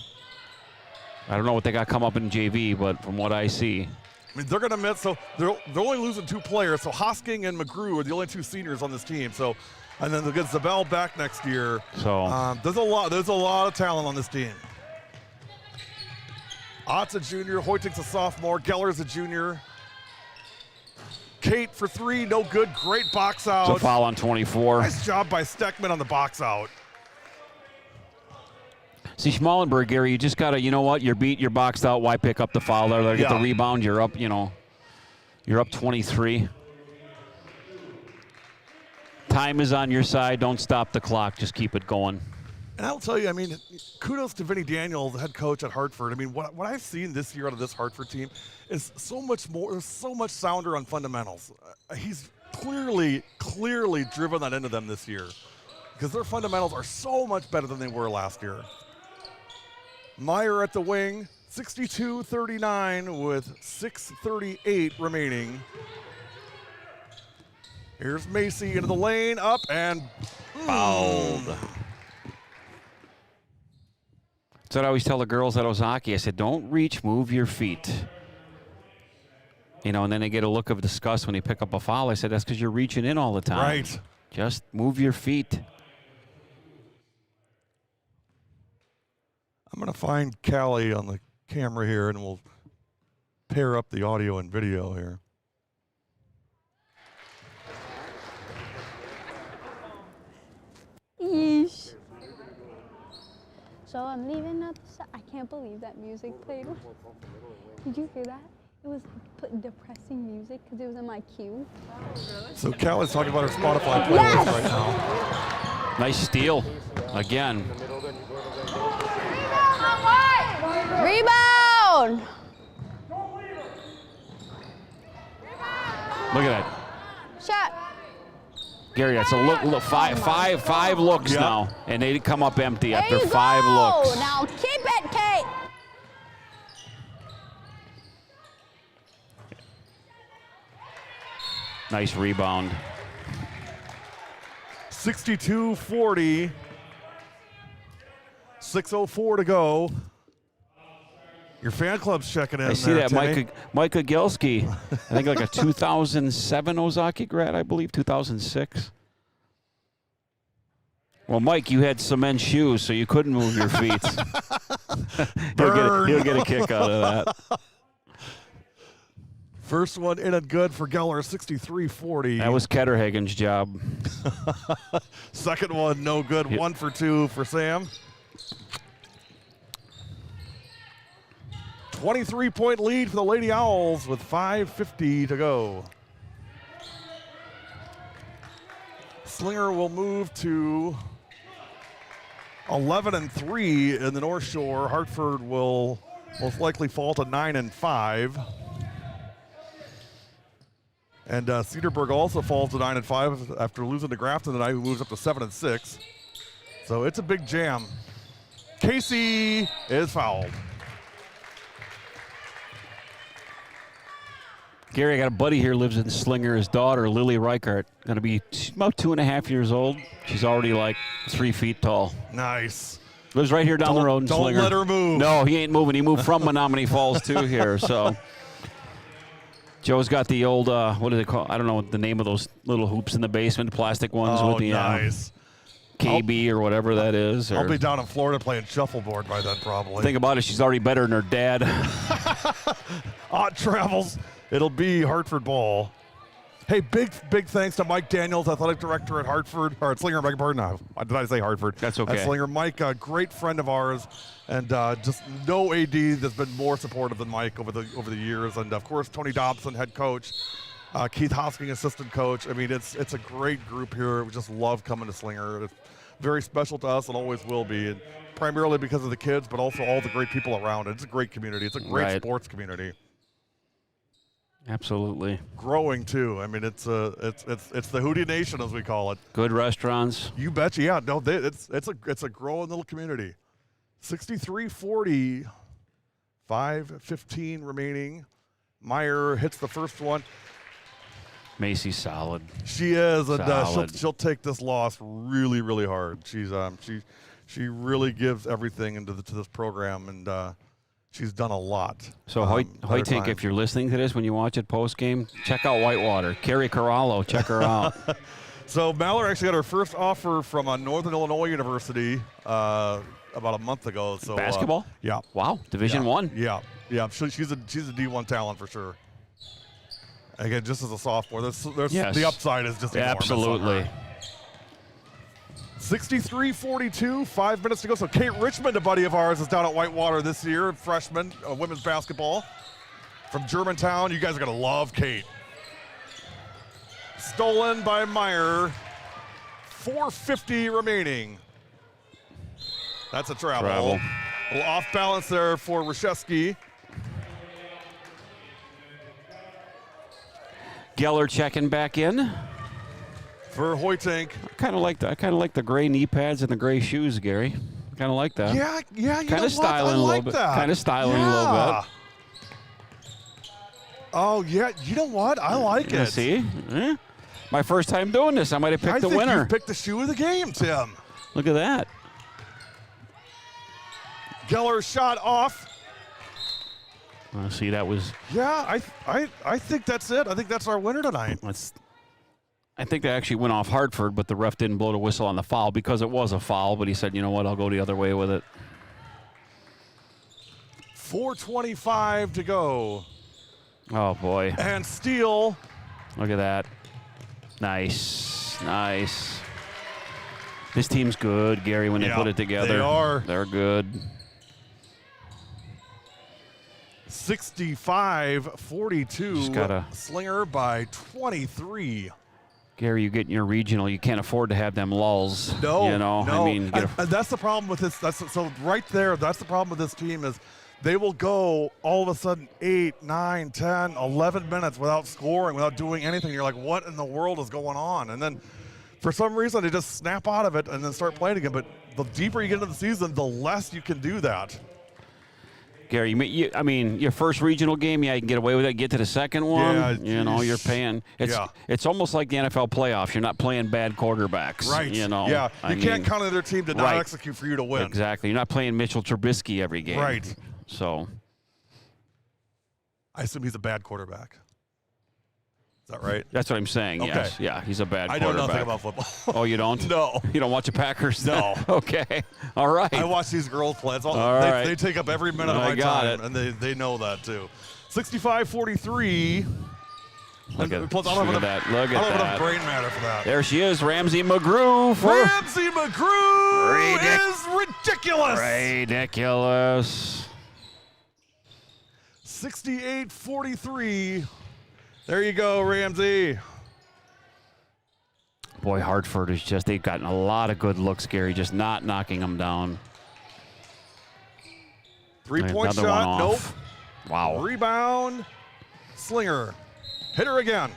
I don't know what they got come up in JV, but from what I see. I mean, they're going to miss, so they're only losing 2 players. So Hosking and McGrew are the only 2 seniors on this team. So, and then they'll get Zabel back next year. So there's a lot of talent on this team. Ott's a junior, Hoyting's a sophomore, Geller's a junior. Kate for 3, no good. Great box out. it's a foul on 24. Nice job by Steckman on the box out. See, Schmallenberg, Gary, you just got to, you know what? You're beat, you're boxed out. Why pick up the foul there? Get the rebound. You're up, you're up 23. Time is on your side. Don't stop the clock. Just keep it going. And I'll tell you, I mean, kudos to Vinny Daniels, the head coach at Hartford. I mean, what I've seen this year out of this Hartford team is so much more, so much sounder on fundamentals. He's clearly driven that into them this year because their fundamentals are so much better than they were last year. Meyer at the wing, 62-39 with 6:38 remaining. Here's Macy into the lane, up and fouled. That's what I always tell the girls at Ozaki. I said, don't reach, move your feet. And then they get a look of disgust when they pick up a foul. I said, that's because you're reaching in all the time. Right. Just move your feet. I'm going to find Callie on the camera here, and we'll pair up the audio and video here. Yeesh. So I'm leaving up. I can't believe that music played. Did you hear that? It was depressing music because it was in my queue. So Callie's talking about her Spotify playlist right now. Nice steal. Again. Rebound! Look at that. Shot. Gary, that's a look five looks now, and they come up empty after 5 looks. Now keep it, Kate. Nice rebound. 62-40. 6:04 to go. Your fan club's checking in. I see there, that Micah Gelski. I think like a 2007 Ozaki grad, I believe, 2006. Well, Mike, you had cement shoes, so you couldn't move your feet. he'll get a kick out of that. First one in and good for Geller, 63-40. That was Ketterhagen's job. Second one, no good. 1 for 2 for Sam. 23-point lead for the Lady Owls with 5:50 to go. Slinger will move to 11-3 in the North Shore. Hartford will most likely fall to 9-5. And Cedarburg also falls to 9-5 after losing to Grafton tonight, who moves up to 7-6. So it's a big jam. Casey is fouled. Gary, I got a buddy here lives in Slinger. His daughter, Lily Reichart, going to be about 2.5 years old. She's already like 3 feet tall. Nice. Lives right here down the road in Slinger. Don't let her move. No, he ain't moving. He moved from Menominee Falls to here. So Joe's got the old, what do they call? I don't know what the name of those little hoops in the basement, plastic ones with the nice. KB or whatever that is. I'll be down in Florida playing shuffleboard by then, probably. Think about it. She's already better than her dad. Odd travels. It'll be Hartford ball. Hey, big thanks to Mike Daniels, athletic director at Hartford, or at Slinger, beg your pardon. Did I say Hartford? That's okay. At Slinger, Mike, a great friend of ours, and just no AD that's been more supportive than Mike over the years. And of course, Tony Dobson, head coach, Keith Hosking, assistant coach. I mean, it's a great group here. We just love coming to Slinger. very special to us and always will be, and primarily because of the kids, but also all the great people around it. It's a great community. It's a great sports community. Absolutely. Growing too. I mean, it's the Hootie Nation, as we call it. Good restaurants. You betcha. Yeah. No, it's a growing little community. 63-40, 5:15 remaining. Meyer hits the first one. Macy's solid. She is, and Solid. she'll take this loss really, really hard. She's she really gives everything to this program, and she's done a lot. So Hoytink, if you're listening to this when you watch it post game, check out Whitewater. Carrie Corallo, check her out. So Mallory actually got her first offer from Northern Illinois University about a month ago. So basketball? Yeah. Wow, Division I. Yeah. She's a D1 talent for sure. Again, just as a sophomore, the upside is just enormous. Absolutely. 63-42, 5 minutes to go. So Kate Richmond, a buddy of ours, is down at Whitewater this year, freshman, women's basketball from Germantown. You guys are going to love Kate. Stolen by Meyer. 4:50 remaining. That's a travel. A little off balance there for Rashevsky. Geller checking back in. For Hoytink. I kind of like the gray knee pads and the gray shoes, Gary. Kind of like that. Yeah. You kind of styling a little bit. Kind of styling a little bit. Oh yeah, you know what? I like it. See, my first time doing this. I might have picked the winner. You picked the shoe of the game, Tim. Look at that. Geller shot off. See, that was. Yeah, I think that's it. I think that's our winner tonight. I think they actually went off Hartford, but the ref didn't blow the whistle on the foul because it was a foul. But he said, you know what, I'll go the other way with it. 4:25 to go. Oh boy. And steal. Look at that. Nice. This team's good, Gary. When they put it together, they are. They're good. 65-42. Slinger by 23. Gary, you get in your regional, you can't afford to have them lulls. No, I mean, and that's the problem with this. So right there, that's the problem with this team is they will go all of a sudden 8, 9, 10, 11 minutes without scoring, without doing anything. You're like, what in the world is going on? And then for some reason, they just snap out of it and then start playing again. But the deeper you get into the season, the less you can do that. Gary, I mean, your first regional game, you can get away with it. Get to the second one, you're paying. It's almost like the NFL playoffs. You're not playing bad quarterbacks. Right. You can't count on their team to not execute for you to win. Exactly. You're not playing Mitchell Trubisky every game. Right. So. I assume he's a bad quarterback. Is that right? That's what I'm saying, okay. Yes. Yeah, he's a bad quarterback. I know nothing about football. Oh, you don't? No. You don't watch the Packers? No. Okay. All right. I watch these girls play. They take up every minute of my time, and they know that too. 65-43. Look at that. Look at I don't that. have enough brain matter for that. There she is, Ramsey McGrew. Ramsey McGrew is ridiculous. Ridiculous. 68-43. There you go, Ramsey. Boy, Hartford is they've gotten a lot of good looks, Gary, just not knocking them down. 3-point shot, nope. Wow. Rebound, Slinger. Hit her again.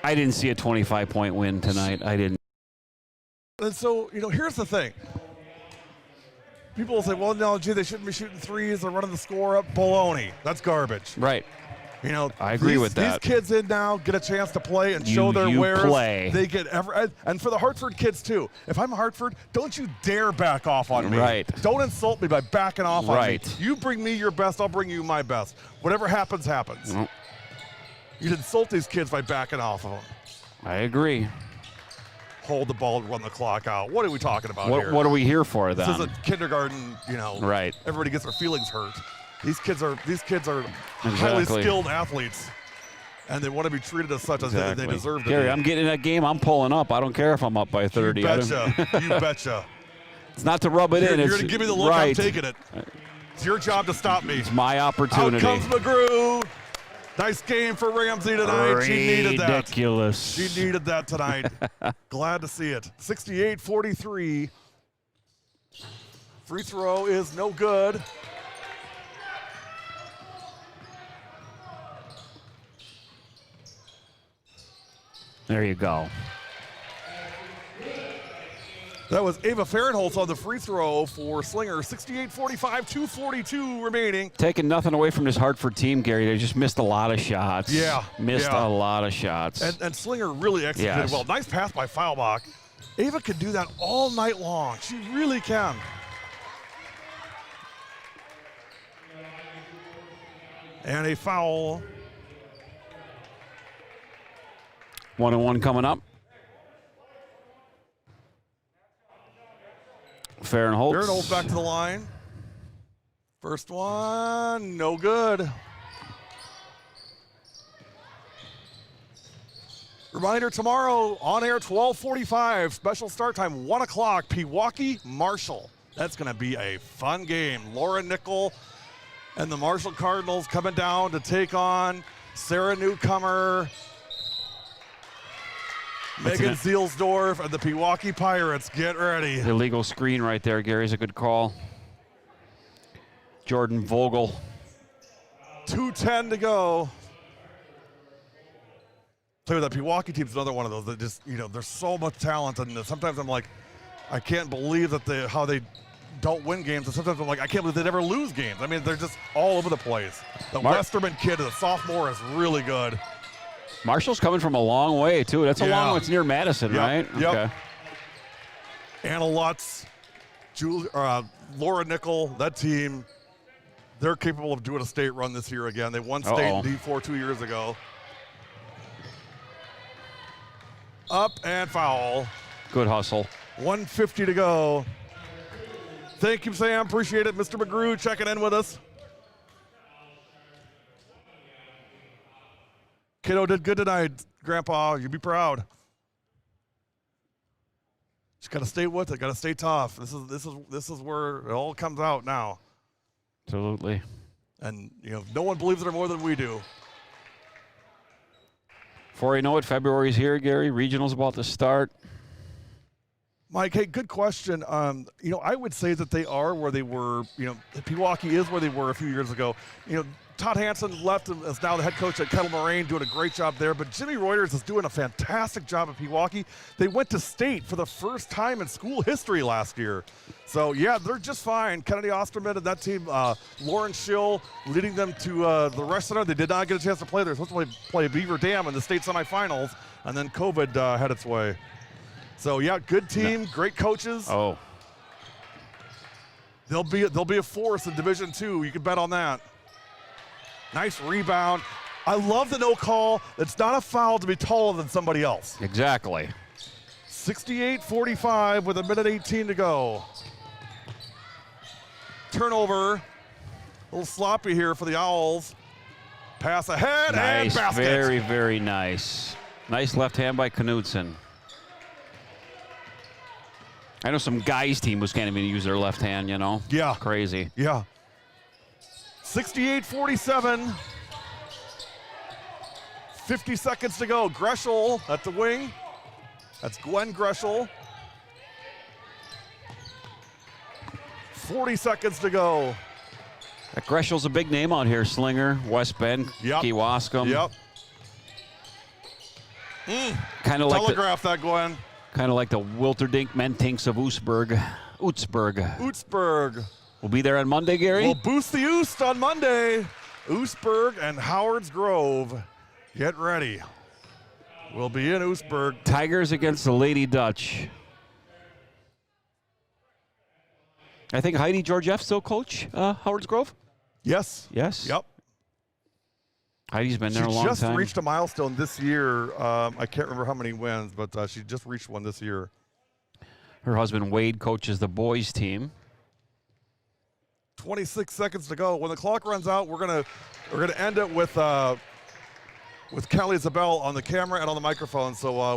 I didn't see a 25-point win tonight. I didn't. And so, here's the thing. People will say, well, no, they shouldn't be shooting threes. They're running the score up. Baloney. That's garbage. Right. I agree with that. These kids in now get a chance to play and show their wares. Play. They get and for the Hartford kids, too. If I'm Hartford, don't you dare back off on me. Right. Don't insult me by backing off on me. Right. You bring me your best, I'll bring you my best. Whatever happens, happens. Nope. You'd insult these kids by backing off of them. I agree. Hold the ball, run the clock out. What are we talking about here? What are we here for then? This isn't kindergarten, Right. Everybody gets their feelings hurt. These kids are highly skilled athletes, and they want to be treated as such as they deserve to be. Gary, I'm getting in that game. I'm pulling up. I don't care if I'm up by 30. You betcha. You betcha. It's not to rub it in. You're going to give me the look. Right. I'm taking it. It's your job to stop me. It's my opportunity. Out comes McGrew. Nice game for Ramsey tonight. She needed that. Ridiculous. She needed that tonight. Glad to see it. 68-43. Free throw is no good. There you go. That was Ava Fahrenholtz on the free throw for Slinger. 68-45, 2:42 remaining. Taking nothing away from this Hartford team, Gary. They just missed a lot of shots. Yeah. Missed a lot of shots. And Slinger really executed well. Nice pass by Feilbach. Ava can do that all night long. She really can. And a foul. 1-1 coming up. Fahrenholtz. Fahrenholtz back to the line. First one, no good. Reminder, tomorrow on air, 12:45. Special start time, 1 o'clock. Pewaukee, Marshall. That's going to be a fun game. Laura Nickel and the Marshall Cardinals coming down to take on Sarah Newcomer, Megan Zielsdorf, and the Pewaukee Pirates. Get ready. Illegal screen right there, Gary's a good call. Jordan Vogel. 2:10 to go. Tell you that Pewaukee team's another one of those that just, there's so much talent, and sometimes I'm like, I can't believe that how they don't win games, and sometimes I'm like, I can't believe they never lose games. I mean, they're just all over the place. The Westerman kid, the sophomore, is really good. Marshall's coming from a long way, too. That's a long way. It's near Madison, right? Yep. Okay. Anna Lutz, Laura Nickel, that team, they're capable of doing a state run this year again. They won state in D4 2 years ago. Up and foul. Good hustle. 1:50 to go. Thank you, Sam. Appreciate it. Mr. McGrew checking in with us. Kiddo did good tonight, Grandpa. You'd be proud. Just got to stay with it. Got to stay tough. This is where it all comes out now. Absolutely. And no one believes it more than we do. Before you know it, February's here, Gary. Regional's about to start. Mike, hey, good question. I would say that they are where they were. Pewaukee is where they were a few years ago. Todd Hansen left and is now the head coach at Kettle Moraine, doing a great job there. But Jimmy Reuters is doing a fantastic job at Pewaukee. They went to state for the first time in school history last year. So, yeah, they're just fine. Kennedy Osterman and that team, Lauren Schill leading them to the rest center. They did not get a chance to play. They're supposed to play Beaver Dam in the state semifinals, and then COVID had its way. So, yeah, good team, great coaches. Oh. They'll be a force in Division II. You can bet on that. Nice rebound. I love the no call. It's not a foul to be taller than somebody else. Exactly. 68-45 with 1:18 to go. Turnover. A little sloppy here for the Owls. Pass ahead and basket. Very, very nice. Nice left hand by Knudsen. I know some guys' team was can't even use their left hand, Yeah. Crazy. Yeah. 68-47. 50 seconds to go. Greschel at the wing. That's Gwen Greschel. 40 seconds to go. That Greschel's a big name out here. Slinger, West Bend, Kewaskum. Yep. Kind of like telegraph that, Gwen. Kind of like the Wilterdink Mentinks of Outsburg. We'll be there on Monday, Gary. We'll boost the Oost on Monday. Oostburg and Howard's Grove. Get ready. We'll be in Oostburg. Tigers against the Lady Dutch. I think Heidi Georgieff still coach Howard's Grove? Yes. Yes? Yep. Heidi's been there a long She time. just reached a milestone this year. I can't remember how many wins, but she just reached one this year. Her husband Wade coaches the boys team. 26 seconds to go. When the clock runs out, we're gonna end it with Kelly Zabel on the camera and on the microphone. So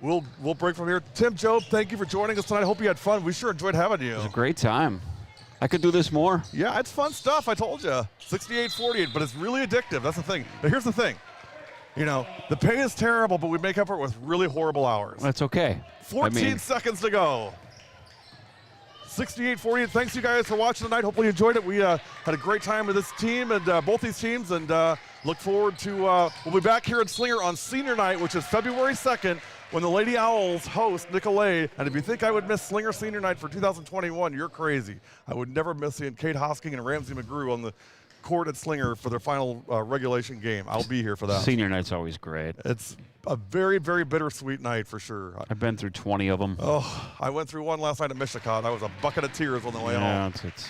we'll break from here. Tim, Joe, thank you for joining us tonight. I hope you had fun. We sure enjoyed having you. It was a great time. I could do this more. Yeah, it's fun stuff. I told you. 68-48, but it's really addictive. That's the thing. But here's the thing. You know, the pay is terrible, but we make up for it with really horrible hours. That's okay. 14 seconds to go. 68-48. Thanks you guys for watching tonight. Hopefully you enjoyed it. We had a great time with this team and both these teams, and look forward to, we'll be back here in Slinger on senior night, which is February 2nd, when the Lady Owls host Nicolay. And if you think I would miss Slinger senior night for 2021, you're crazy. I would never miss seeing Kate Hosking and Ramsey McGrew on the court at Slinger for their final regulation game. I'll be here for that. Senior night's always great. It's a very, very bittersweet night for sure. I've been through 20 of them. Oh, I went through one last night at Michigan. I was a bucket of tears on the way home. It's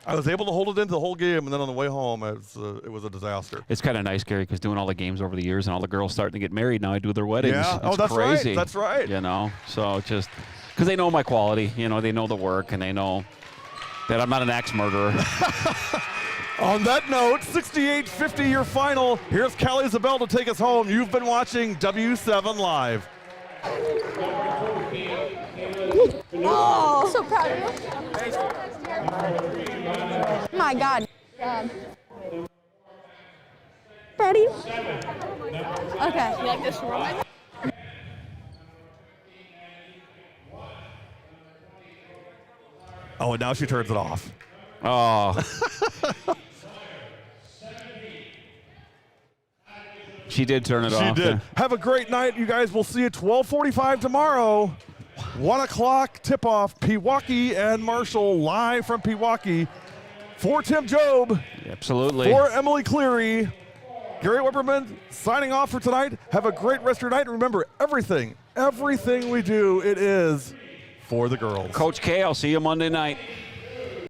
I was able to hold it into the whole game, and then on the way home, it was a disaster. It's kind of nice, Gary, because doing all the games over the years and all the girls starting to get married now, I do their weddings. Yeah. It's that's crazy. right. That's right. You know, so just because they know my quality, you know, they know the work, and they know that I'm not an axe murderer. On that note, 68-50 your final. Here's Callie Zabel to take us home. You've been watching W7 Live. Oh, so proud of you. My God. Ready? Okay. You like this room? Oh, and now she turns it off. Oh. She did turn it off. She did. Have a great night, you guys. We'll see you at 12:45 tomorrow. 1 o'clock tip-off. Pewaukee and Marshall live from Pewaukee. For Tim Job. Absolutely. For Emily Cleary. Gary Weberman signing off for tonight. Have a great rest of your night. And remember, everything we do, it is for the girls. Coach K, I'll see you Monday night.